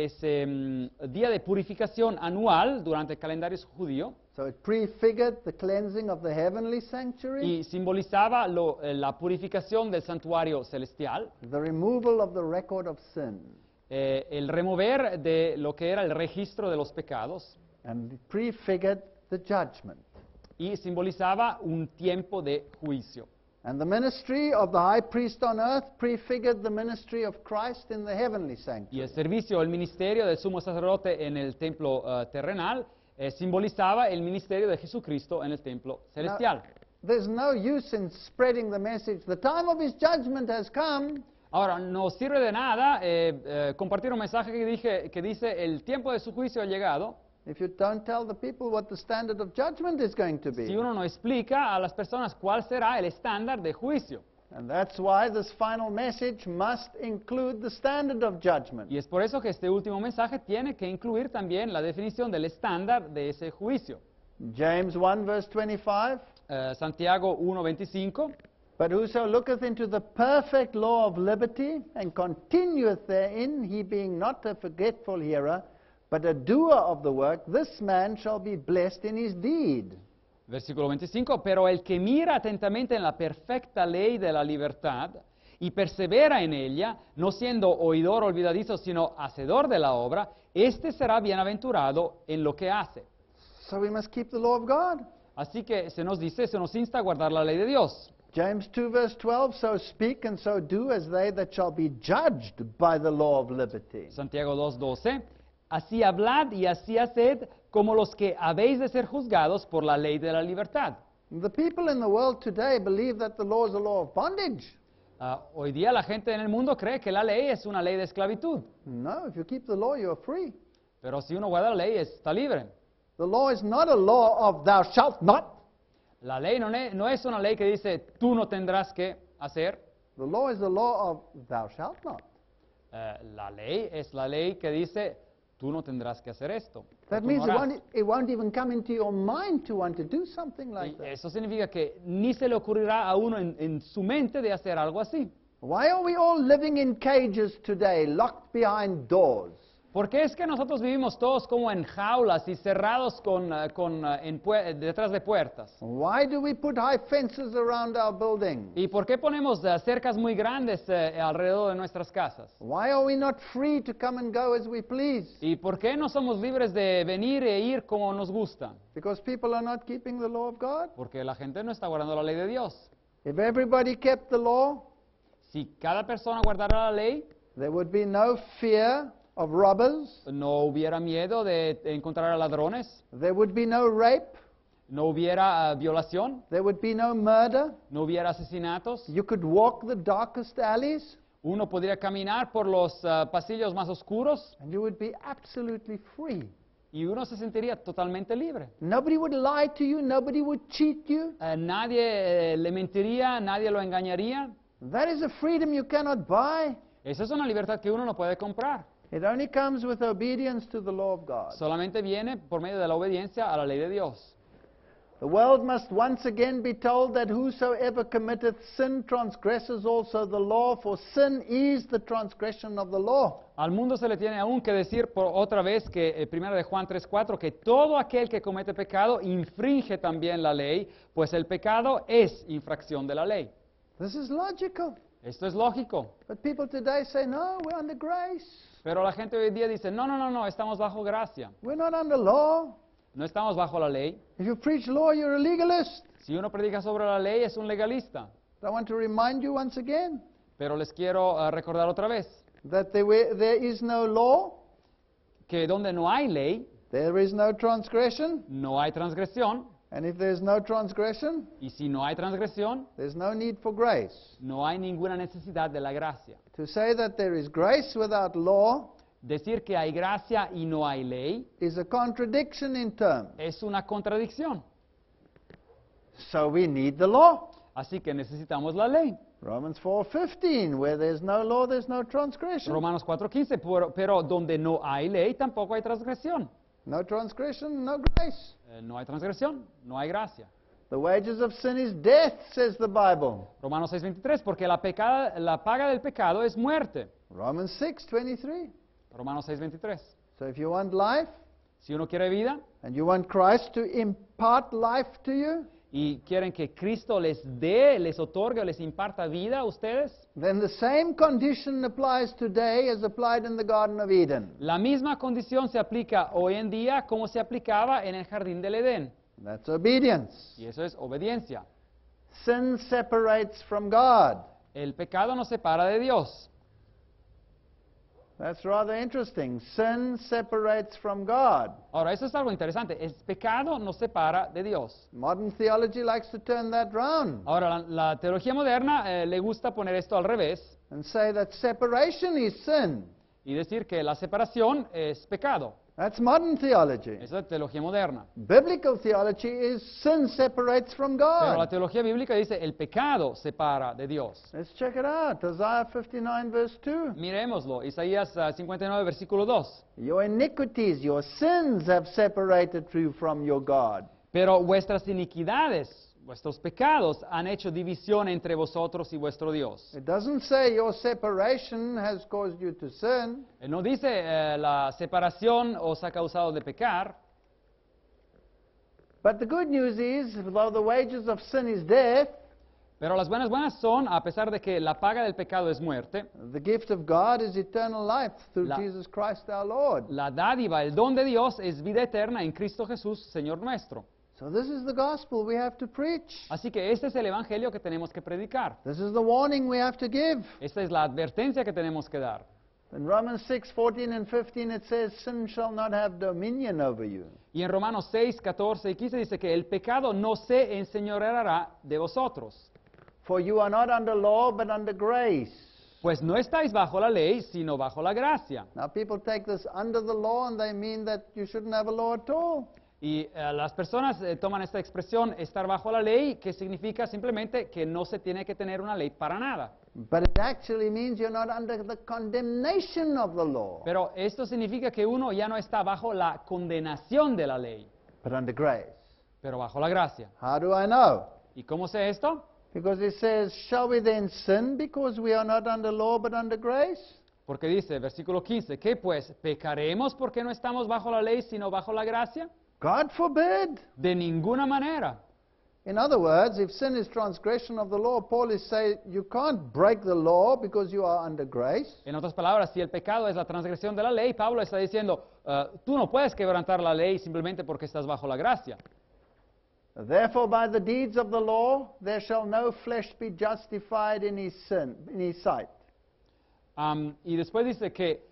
día de purificación anual durante el calendario judío So it prefigured the cleansing of the heavenly sanctuary, y simbolizaba la purificación del santuario celestial, the removal of the record of sin, el remover de lo que era el registro de los pecados and it prefigured the judgment. y simbolizaba un tiempo de juicio. And the ministry of the high priest on earth prefigured the ministry of Christ in the heavenly Y sanctuary. el servicio, el ministerio del sumo sacerdote en el templo terrenal simbolizaba el ministerio de Jesucristo en el templo celestial. There's no use in spreading the message, the time of his judgment has come, Ahora, no sirve de nada compartir un mensaje que dice el tiempo de su juicio ha llegado if you don't tell the people what the standard of judgment is going to si be. uno no explica a las personas cuál será el estándar de juicio. And that's why this final message must include the standard of judgment. Y es por eso que este último mensaje tiene que incluir también la definición del estándar de ese juicio. James 1 verse 25, Santiago 1:25. but whoso looketh into the perfect law of liberty and continueth therein, he being not a forgetful hearer, but a doer of the work, this man shall be blessed in his deed. Versículo 25, pero el que mira atentamente en la perfecta ley de la libertad y persevera en ella, no siendo oidor olvidadizo, sino hacedor de la obra, éste será bienaventurado en lo que hace. So we must keep the law of God. Así que se nos insta a guardar la ley de Dios. James 2 verse 12, so speak and so do as they that shall be judged by the law of liberty. Santiago 2:12, así hablad y así haced como los que habéis de ser juzgados por la ley de la libertad. The people in the world today believe that the law is a law of bondage. Hoy día la gente en el mundo cree que la ley es una ley de esclavitud, No, if you keep the law, you are free. pero si uno guarda la ley está libre. The law is not a law of thou shalt not. La ley no es una ley que dice tú no tendrás que hacer. The law is a law of thou shalt not. La ley es la ley que dice tú no tendrás que hacer esto. o That tú means no harás. it won't even come into your mind to want to do something like Y that. eso significa que ni se le ocurrirá a uno en su mente de hacer algo así. Why are we all living in cages today, locked behind doors? ¿Por qué es que nosotros vivimos todos como en jaulas y cerrados detrás de puertas? Why do we put high fences around our buildings? ¿Y por qué ponemos cercas muy grandes alrededor de nuestras casas? Why are we not free to come and go as we please? ¿Y por qué no somos libres de venir e ir como nos gusta? Because people are not keeping the law of God. Porque la gente no está guardando la ley de Dios. If everybody kept the law, Si cada persona guardara la ley, there would be no fear of robbers. no hubiera miedo de encontrar a ladrones, There would be no rape. no hubiera violación, There would be no murder. no hubiera asesinatos. You could walk the darkest alleys Uno podría caminar por los pasillos más oscuros and you would be absolutely free. y uno se sentiría totalmente libre. Nobody would lie to you. Nobody would cheat you. Nadie le mentiría, nadie lo engañaría. That is a freedom you cannot buy. Esa es una libertad que uno no puede comprar. It only comes with obedience to the law of God. Solamente viene por medio de la obediencia a la ley de Dios. The world must once again be told that whosoever committeth sin transgresses also the law, for sin is the transgression of the law. Al mundo se le tiene aún que decir por otra vez que 1 de Juan 3:4 que todo aquel que comete pecado infringe también la ley, pues el pecado es infracción de la ley. This is logical. Esto es lógico. But people today say, no, we're under grace. Pero la gente hoy en día dice, no, estamos bajo gracia. We're not under law. No estamos bajo la ley. If you preach law, you're a legalist. Si uno predica sobre la ley es un legalista. I want to remind you once again Pero les quiero recordar otra vez that there is no law, que donde no hay ley, there is no transgression. no hay transgresión. And if there's no transgression, Y si no hay transgresión, there's no need for grace. no hay ninguna necesidad de la gracia. To say that there is grace without law Decir que hay gracia y no hay ley is a contradiction in terms. es una contradicción. So we need the law. Así que necesitamos la ley. Romans 4:15, where there's no law, there's no transgression. Romanos 4:15, pero donde no hay ley tampoco hay transgresión. No transgression, no grace. No hay transgresión, no hay gracia. The wages of sin is death, says the Bible. Romanos 6:23, porque la paga del pecado es muerte. Romans 6:23. Romanos 6:23. So if you want life Si uno quiere vida and you want Christ to impart life to you, y quieren que Cristo les dé, les otorgue o les imparta vida a ustedes, then the same condition applies today as applied in the Garden of Eden. la misma condición se aplica hoy en día como se aplicaba en el jardín del Edén. That's obedience. Y eso es obediencia. Sin separates from God. El pecado nos separa de Dios. That's rather interesting. Sin separates from God. Ahora, eso es algo interesante. El pecado nos separa de Dios. Modern theology likes to turn that round Ahora, la teología moderna le gusta poner esto al revés and say that separation is sin. y decir que la separación es pecado. That's modern theology. Esa es teología moderna. Biblical theology is sin separates from Pero la God. teología bíblica dice el pecado separa de Dios. Let's check it out. Isaiah 59 verse 2. Miremoslo. Isaías 59, versículo 2. Your iniquities, your sins have separated you from your God. Pero vuestras iniquidades, vuestros pecados han hecho división entre vosotros y vuestro Dios. It doesn't say your separation has caused you to sin. No dice la separación os ha causado de pecar. But the good news is, though the wages of sin is death, Pero las buenas son, a pesar de que la paga del pecado es muerte, the gift of God is eternal life through La- Jesus Christ our Lord. la dádiva, el don de Dios es vida eterna en Cristo Jesús, Señor nuestro. So this is the gospel we have to preach. Así que este es el evangelio que tenemos que predicar. This is the warning we have to give. Esta es la advertencia que tenemos que dar. In Romans 6:14 and 15 it says, sin shall not have dominion over you. Y en Romanos 6, 14 y 15 dice que el pecado no se enseñoreará de vosotros. For you are not under law, but under grace. Pues no estáis bajo la ley, sino bajo la gracia. Now people take this under the law and they mean that you shouldn't have a law at all. Y las personas toman esta expresión, estar bajo la ley, que significa simplemente que no se tiene que tener una ley para nada. But it actually means you're not under the condemnation of the law, Pero esto significa que uno ya no está bajo la condenación de la ley, but under grace. pero bajo la gracia. How do I know? ¿Y cómo sé esto? Because it says, shall we then sin because we are not under law but under grace? Porque dice, versículo 15, ¿qué pues? ¿Pecaremos porque no estamos bajo la ley, sino bajo la gracia? God forbid. De ninguna manera. In other words, if sin is transgression of the law, Paul is saying you can't break the law because you are under grace. En otras palabras, si el pecado es la transgresión de la ley, Pablo está diciendo, tú no puedes quebrantar la ley simplemente porque estás bajo la gracia. Therefore, by the deeds of the law, there shall no flesh be justified in his sight. Y después dice que,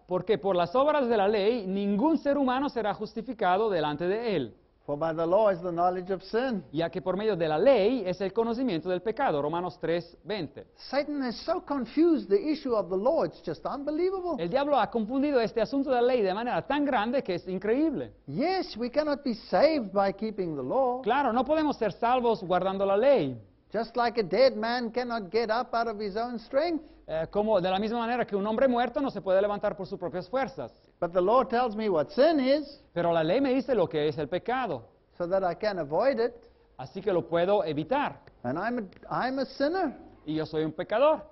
porque por las obras de la ley, ningún ser humano será justificado delante de él, For by the law is the knowledge of sin. ya que por medio de la ley es el conocimiento del pecado. Romanos 3:20. Satan has so confused the issue of the law, it's just unbelievable. El diablo ha confundido este asunto de la ley de manera tan grande que es increíble. Yes, we cannot be saved by keeping the law. Claro, no podemos ser salvos guardando la ley. Just like a dead man cannot get up out of his own strength. Como de la misma manera que un hombre muerto no se puede levantar por sus propias fuerzas. But the law tells me what sin is. Pero la ley me dice lo que es el pecado. so that I can avoid it. así que lo puedo evitar. And I'm a sinner. Y yo soy un pecador.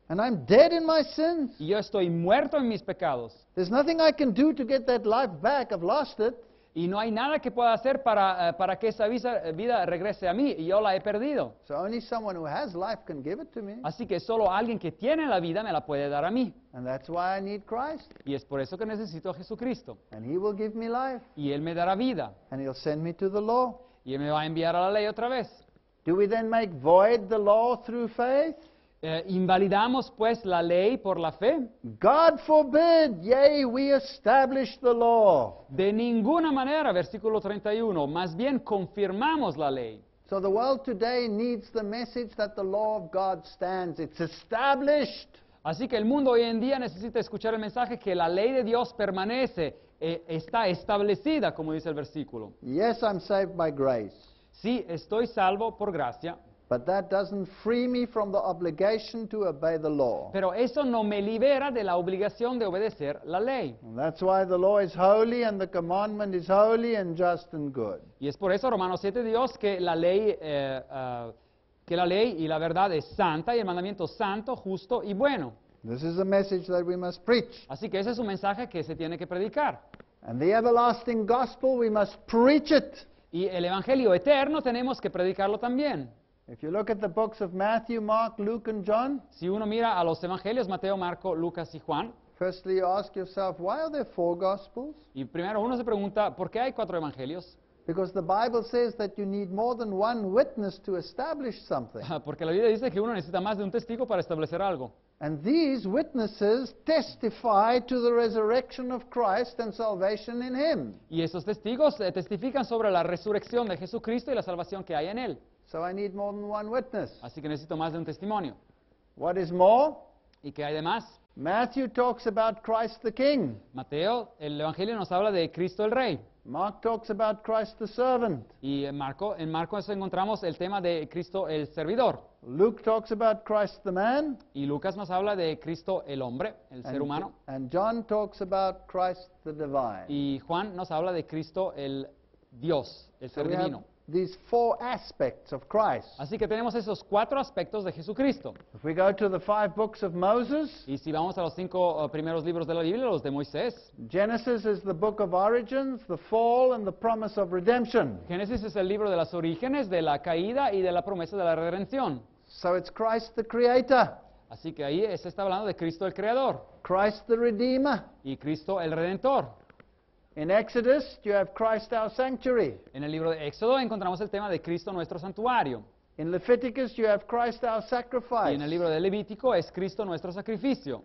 And I'm dead in my sins. Y yo estoy muerto en mis pecados. There's nothing I can do to get that life back. I've lost it. Y no hay nada que pueda hacer para que esa vida regrese a mí. Y yo la he perdido. So only someone who has life can give it to me. Así que solo alguien que tiene la vida me la puede dar a mí. And that's why I need Christ. Y es por eso que necesito a Jesucristo. And He will give me life. Y Él me dará vida. And He'll send me to the law. Y Él me va a enviar a la ley otra vez. Do we then make void the law through faith? ¿Invalidamos pues la ley por la fe? God forbid, yea, we establish the law. De ninguna manera, versículo 31, más bien confirmamos la ley. So the world today needs the message that the law of God stands. It's established. Así que el mundo hoy en día necesita escuchar el mensaje que la ley de Dios permanece, está establecida, como dice el versículo. Yes, I'm saved by grace. Sí, estoy salvo por gracia, But that doesn't free me from the obligation to obey the law. pero eso no me libera de la obligación de obedecer la ley. And that's why the law is holy and the commandment is holy and just and good. Y es por eso, Romanos 7, Dios, que la ley y la verdad es santa y el mandamiento santo, justo y bueno. This is a message that we must preach. Así que ese es un mensaje que se tiene que predicar. And the everlasting gospel, we must preach it. Y el evangelio eterno tenemos que predicarlo también. If you look at the books of Matthew, Mark, Luke, and John, Si uno mira a los evangelios, Mateo, Marco, Lucas y Juan, firstly you ask yourself, why are there 4 gospels? y primero uno se pregunta, ¿por qué hay 4 evangelios? Because the Bible says that you need more than one witness to establish something. Porque la Biblia dice que uno necesita más de un testigo para establecer algo. And these witnesses testify to the resurrection of Christ and salvation in Him. Y esos testigos testifican sobre la resurrección de Jesucristo y la salvación que hay en Él. So I need more than one witness. Así que necesito más de un testimonio. What is more? ¿Y qué hay de más? Matthew talks about Christ the King. Mateo, el evangelio nos habla de Cristo el Rey. Mark talks about Christ the servant. Y en Marco encontramos el tema de Cristo el servidor. Luke talks about Christ the man. Y Lucas nos habla de Cristo el hombre, el ser humano. And John talks about Christ the divine. Y Juan nos habla de Cristo el Dios, el So ser we have divino. these 4 aspects of Christ. Así que tenemos esos 4 aspectos de Jesucristo. If we go to the 5 books of Moses, Y si vamos a los 5 primeros libros de la Biblia, los de Moisés, Genesis is the book of origins, the fall, and the promise of redemption. Génesis es el libro de las orígenes, de la caída y de la promesa de la redención. So it's Christ the creator, Así que ahí se está hablando de Cristo el Creador Christ the redeemer. y Cristo el Redentor. In Exodus, you have Christ our sanctuary. En el libro de Éxodo encontramos el tema de Cristo nuestro santuario. In Leviticus, you have Christ our Y sacrifice. en el libro de Levítico es Cristo nuestro sacrificio.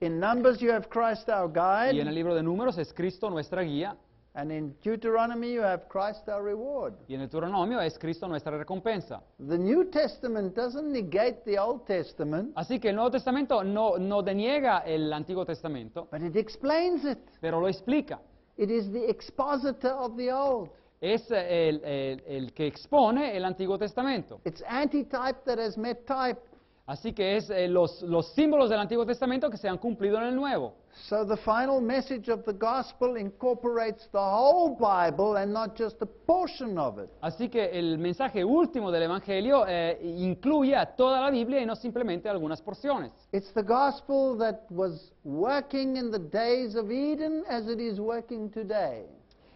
In Numbers, you have Christ our Y en el guide. libro de Números es Cristo nuestra guía. And in Deuteronomy, you have Christ our reward. Y en el Deuteronomio es Cristo nuestra recompensa. The New Testament doesn't negate the Old Testament, Así que el Nuevo Testamento no deniega el Antiguo Testamento, but it explains it. pero lo explica. It is the expositor of the Old. Es el que expone el Antiguo Testamento. It's antitype that has met type. Así que es los símbolos del Antiguo Testamento que se han cumplido en el Nuevo. So the final message of the gospel incorporates the whole Bible and not just a portion of it. Así que el mensaje último del Evangelio incluye a toda la Biblia y no simplemente algunas porciones. It's the gospel that was working in the days of Eden as it is working today.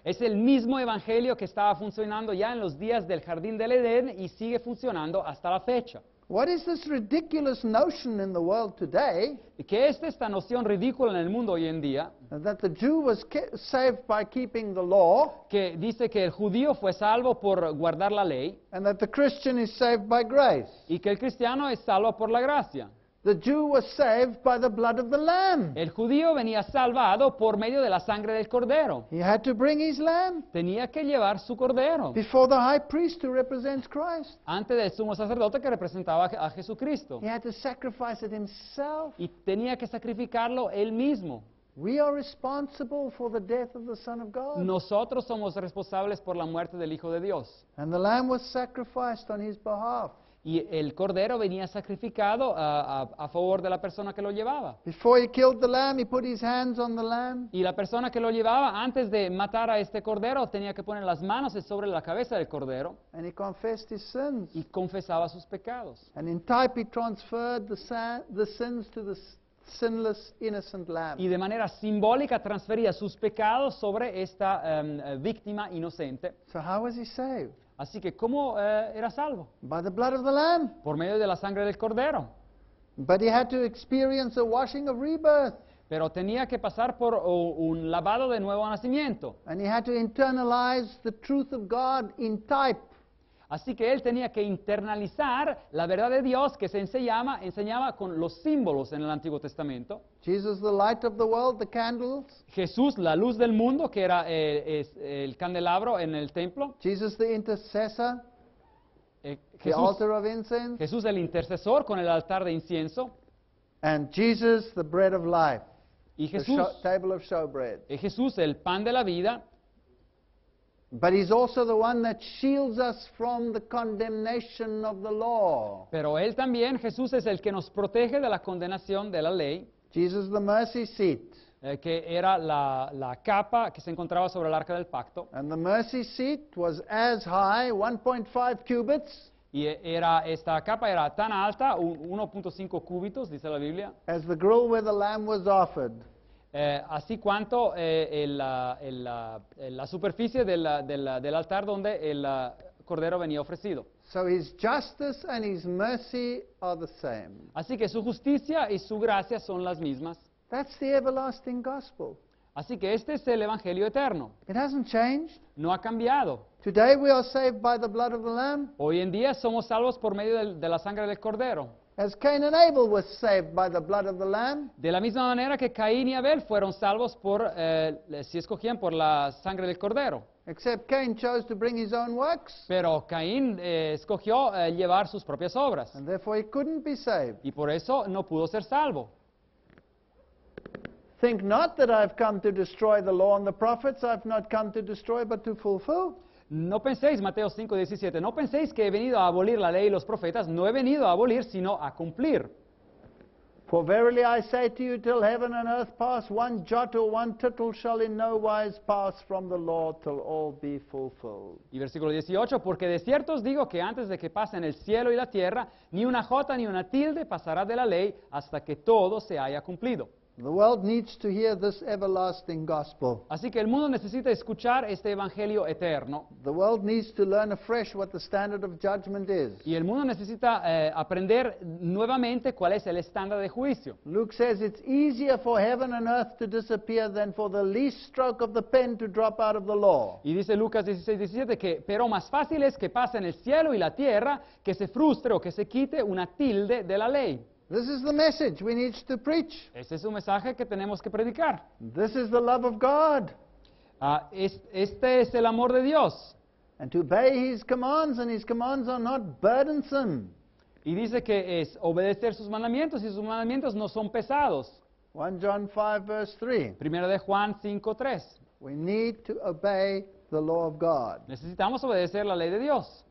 Es el mismo Evangelio que estaba funcionando ya en los días del Jardín del Edén y sigue funcionando hasta la fecha. What is this ridiculous notion in the world today ¿Qué es esta noción ridícula en el mundo hoy en día? that the Jew was saved by keeping the law Que dice que el judío fue salvo por guardar la ley and that the Christian is saved by grace? y que el cristiano es salvo por la gracia. The Jew was saved by the blood of the Lamb. El judío venía salvado por medio de la sangre del cordero. He had to bring his lamb Tenía que llevar su cordero before the high priest who represents Christ. ante del sumo sacerdote que representaba a Jesucristo. He had to sacrifice it himself. Y tenía que sacrificarlo él mismo. We are responsible for the death of the Son of God. Nosotros somos responsables por la muerte del Hijo de Dios. And the lamb was sacrificed on his behalf. Y el cordero venía sacrificado a favor de la persona que lo llevaba. Before he killed the lamb, he put his hands on the lamb. Y la persona que lo llevaba, antes de matar a este cordero, tenía que poner las manos sobre la cabeza del cordero And he confessed his sins. y confesaba sus pecados. And in type, he transferred the sins to the sinless, innocent lamb. Y de manera simbólica transfería sus pecados sobre esta víctima inocente. So how was he saved? Así que, ¿cómo era salvo? By the blood of the lamb. Por medio de la sangre del cordero. But he had to experience a washing of rebirth. Pero tenía que pasar por un lavado de nuevo nacimiento. And he had to internalize the truth of God in type. Así que él tenía que internalizar la verdad de Dios que se enseñaba con los símbolos en el Antiguo Testamento. Jesus, the light of the world, the candles. Jesús, la luz del mundo, que era el candelabro en el templo. Jesus, the intercessor, the Jesús, altar of incense. Jesús, el intercesor con el altar de incienso. And Jesus, the bread of life, Y the Jesús, table of showbread. Jesús, el pan de la vida. But he's also the one that shields us from the condemnation of the law. Pero él también, Jesús, es el que nos protege de la condenación de la ley, Jesus, the mercy seat. que era la capa que se encontraba sobre el arca del pacto. And the mercy seat was as high, 1.5 cubits, Y esta capa era tan alta, 1.5 cúbitos, dice la Biblia, as the grill where the lamb was offered. así cuanto la superficie del altar donde el cordero venía ofrecido. So his justice and his mercy are the same. Así que su justicia y su gracia son las mismas. That's the everlasting gospel. Así que este es el Evangelio eterno. It hasn't changed. No ha cambiado. Today we are saved by the blood of the lamb, Hoy en día somos salvos por medio de la sangre del cordero. as Cain and Abel were saved by the blood of the lamb. De la misma manera que Caín y Abel fueron salvos si escogían por la sangre del cordero. Except Cain chose to bring his own works, Pero Caín escogió llevar sus propias obras. and therefore he couldn't be saved. Y por eso no pudo ser salvo. Think not that I've come to destroy the law and the prophets. I've not come to destroy, but to fulfill. No penséis, Mateo 5:17, no penséis que he venido a abolir la ley y los profetas. No he venido a abolir, sino a cumplir. For verily I say to you, till heaven and earth pass, one jot or one tittle shall in no wise pass from the law till all be fulfilled. Y versículo 18, porque de cierto os digo que antes de que pasen el cielo y la tierra, ni una jota ni una tilde pasará de la ley hasta que todo se haya cumplido. The world needs to hear this everlasting gospel. Así que el mundo necesita escuchar este evangelio eterno. The world needs to learn afresh what the standard of judgment is. Y el mundo necesita aprender nuevamente cuál es el estándar de juicio. Luke says it's easier for heaven and earth to disappear than for the least stroke of the pen to drop out of the law. Y dice Lucas 16:17 que, pero más fácil es que pasen el cielo y la tierra, que se frustre o que se quite una tilde de la ley. This is the message we need to preach. Ese es un mensaje que tenemos que predicar. This is the love of God. Este es el amor de Dios. And to obey his commands, and his commands are not burdensome. Y dice que es obedecer sus mandamientos y sus mandamientos no son pesados. 1 John 5 verse 3. Primero de Juan 5:3. We need to obey the law of God. Necesitamos obedecer la ley de Dios.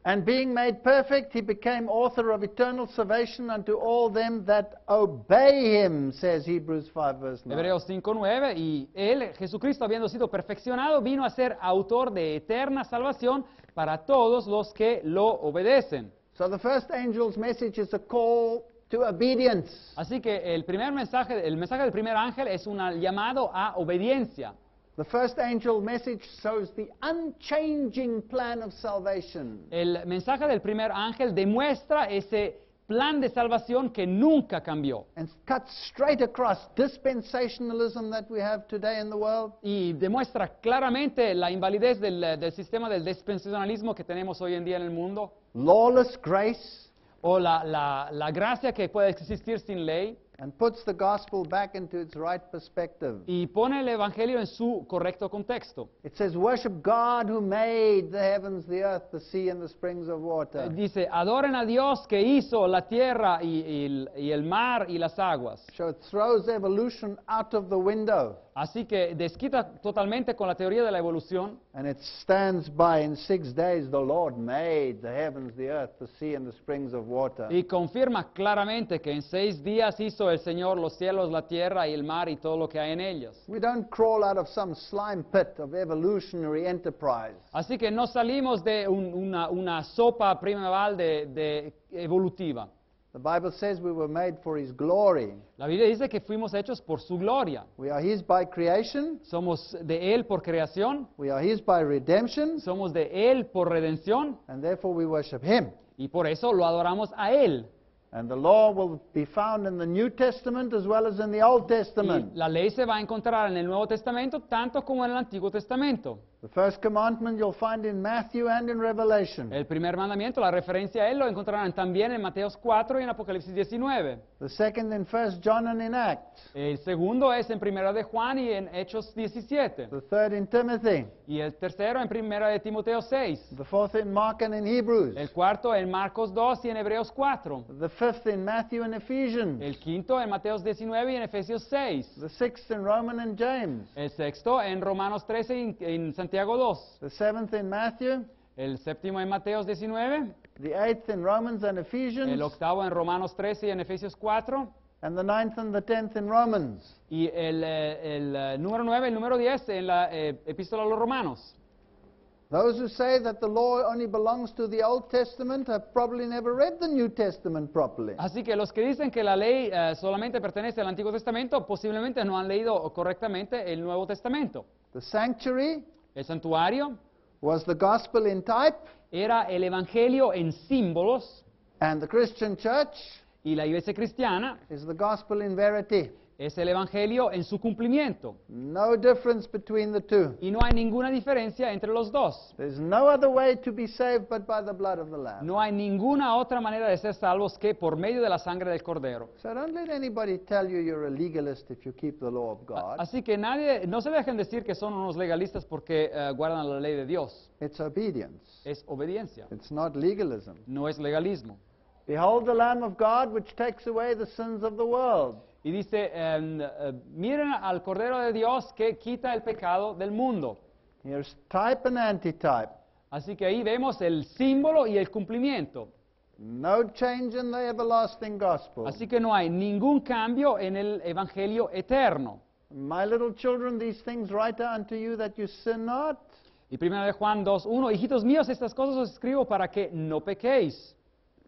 And being made perfect, he became author of eternal salvation unto all them that obey him, says Hebrews 5 verse 9. Hebreos 5:9, y él, Jesucristo, habiendo sido perfeccionado, vino a ser autor de eterna salvación para todos los que lo obedecen. So the first angel's message is a call to obedience. Así que el mensaje del primer ángel es un llamado a obediencia. The first angel message shows the unchanging plan of salvation. El mensaje del primer ángel demuestra ese plan de salvación que nunca cambió. And cuts straight across dispensationalism that we have today in the world. Y demuestra claramente la invalidez del sistema del dispensacionalismo que tenemos hoy en día en el mundo, Lawless grace, o la gracia que puede existir sin ley, and puts the gospel back into its right perspective. y pone el Evangelio en su correcto contexto. It says, worship God who made the heavens, the earth, the sea, and the springs of water. Dice, adoren a Dios que hizo la tierra y el mar y las aguas. So it throws evolution out of the window. Así que desquita totalmente con la teoría de la evolución And it stands by, in 6 days the Lord made the heavens, the earth, the sea, and the springs of water. y confirma claramente que en 6 días hizo el Señor los cielos, la tierra y el mar y todo lo que hay en ellos. We don't crawl out of some slime pit of evolutionary enterprise. Así que no salimos de una sopa primaveral de evolutiva. The Bible says we were made for His glory. La Biblia dice que fuimos hechos por su gloria. We are His by creation. Somos de Él por creación, We are His by redemption. somos de Él por redención And therefore we worship Him. y por eso lo adoramos a Él. And the law will be found in the New Testament as well as in the Old Y Testament. la ley se va a encontrar en el Nuevo Testamento tanto como en el Antiguo Testamento. The first commandment you'll find in Matthew and in Revelation. El primer mandamiento, la referencia a Él, lo encontrarán también en Mateos 4 y en Apocalipsis 19. The second in 1 John and in Acts. El segundo es en Primera de Juan y en Hechos 17. The third in Timothy. Y el tercero en Primera de Timoteo 6. The fourth in Mark and in Hebrews. El cuarto en Marcos 2 y en Hebreos 4. The fifth in Matthew and Ephesians. El quinto en Mateos 19 y en Efesios 6. The sixth in Romans and James. El sexto en Romanos 13 y en Santiago 2. The seventh in Matthew. El séptimo en Mateos 19. The eighth in Romans and Ephesians. El octavo en Romanos 13 y en Efesios 4. And the ninth and the 10th in Romans. Y el número 9, el número 10 en la Epístola a los Romanos. Those who say that the law only belongs to the Old Testament have probably never read the New Testament properly. Así que los que dicen que la ley solamente pertenece al Antiguo Testamento posiblemente no han leído correctamente el Nuevo Testamento. The sanctuary El santuario was the gospel in type, era el Evangelio en símbolos and the Christian church y la iglesia cristiana is the gospel in verity. es el Evangelio en su cumplimiento. No difference between the two. Y no hay ninguna diferencia entre los dos. There's no other way to be saved but by the blood of the Lamb. No hay ninguna otra manera de ser salvos que por medio de la sangre del Cordero. So don't let anybody tell you you're a legalist if you keep the law of God. Así que no se dejen decir que son unos legalistas porque guardan la ley de Dios. It's obedience. Es obediencia, It's not legalism. no es legalismo. Behold the Lamb of God which takes away the sins of the world. Y dice, miren al Cordero de Dios que quita el pecado del mundo. Here's type and antitype. Así que ahí vemos el símbolo y el cumplimiento. No change in the everlasting gospel. Así que no hay ningún cambio en el Evangelio eterno. My little children, these things write unto you that you sin not. Y 1 de Juan 2:1, hijitos míos, estas cosas os escribo para que no pequéis.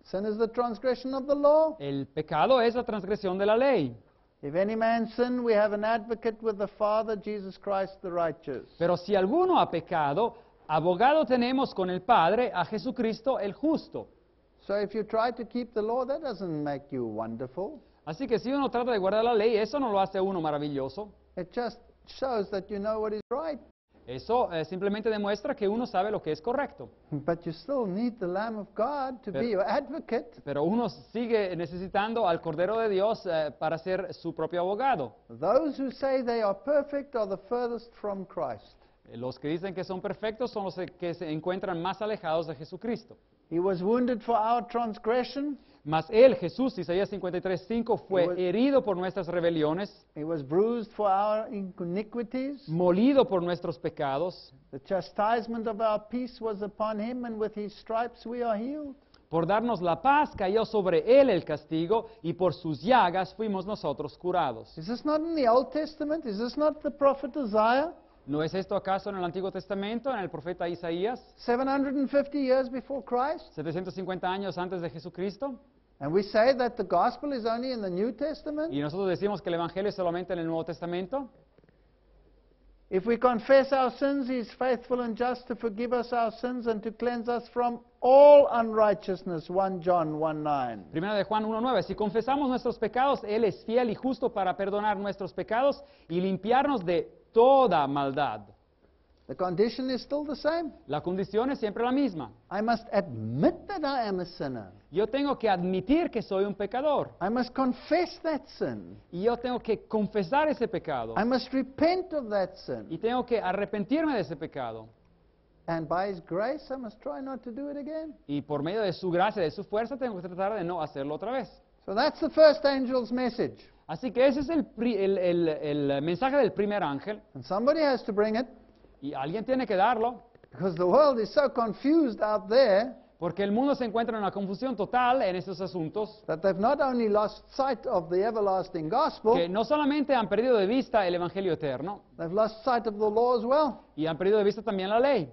Sin is the transgression of the law. El pecado es la transgresión de la ley. If any man sin, we have an advocate with the Father, Jesus Christ the righteous. Pero si alguno ha pecado, abogado tenemos con el Padre, a Jesucristo el justo. So if you try to keep the law, that doesn't make you wonderful. Así que si uno trata de guardar la ley, eso no lo hace a uno maravilloso. It just shows that you know what is right. Eso simplemente demuestra que uno sabe lo que es correcto. But you still need the Lamb of God to be your advocate. Pero uno sigue necesitando al Cordero de Dios para ser su propio abogado. Those who say they are perfect are the furthest from Christ. Los que dicen que son perfectos son los que se encuentran más alejados de Jesucristo. He was wounded for our transgression. Mas Él, Jesús, Isaías 53:5, fue herido por nuestras rebeliones, He was bruised for our iniquities. molido por nuestros pecados. The chastisement of our peace was upon him, and with his stripes we are healed. Por darnos la paz cayó sobre Él el castigo, y por sus llagas fuimos nosotros curados. Is this not in the Old Testament? Is this not the prophet Isaiah? ¿No es esto acaso en el Antiguo Testamento, en el profeta Isaías, 750 years before Christ? 750 años antes de Jesucristo? And we say that the gospel is only in the New Testament? Y nosotros decimos que el Evangelio es solamente en el Nuevo Testamento. If we confess our sins, he is faithful and just to forgive us our sins and to cleanse us from all unrighteousness. 1 John 1:9. Primera de Juan 1:9. Si confesamos nuestros pecados, Él es fiel y justo para perdonar nuestros pecados y limpiarnos de toda maldad. The condition is still the same. La condición es siempre la misma. I must admit that I am a sinner. Yo tengo que admitir que soy un pecador. I must confess that sin. Y yo tengo que confesar ese pecado. I must repent of that Y sin. tengo que arrepentirme de ese pecado. And by His grace, I must try not to do it again. Y por medio de su gracia, de su fuerza, tengo que tratar de no hacerlo otra vez. So that's the first angel's message. Así que ese es el mensaje del primer ángel. And somebody has to bring it, Y alguien tiene que darlo. because the world is so confused out there Porque el mundo se encuentra en una confusión total en estos asuntos. that they've not only lost sight of the everlasting gospel, Que no solamente han perdido de vista el Evangelio eterno, they've lost sight of the law as well. y han perdido de vista también la ley.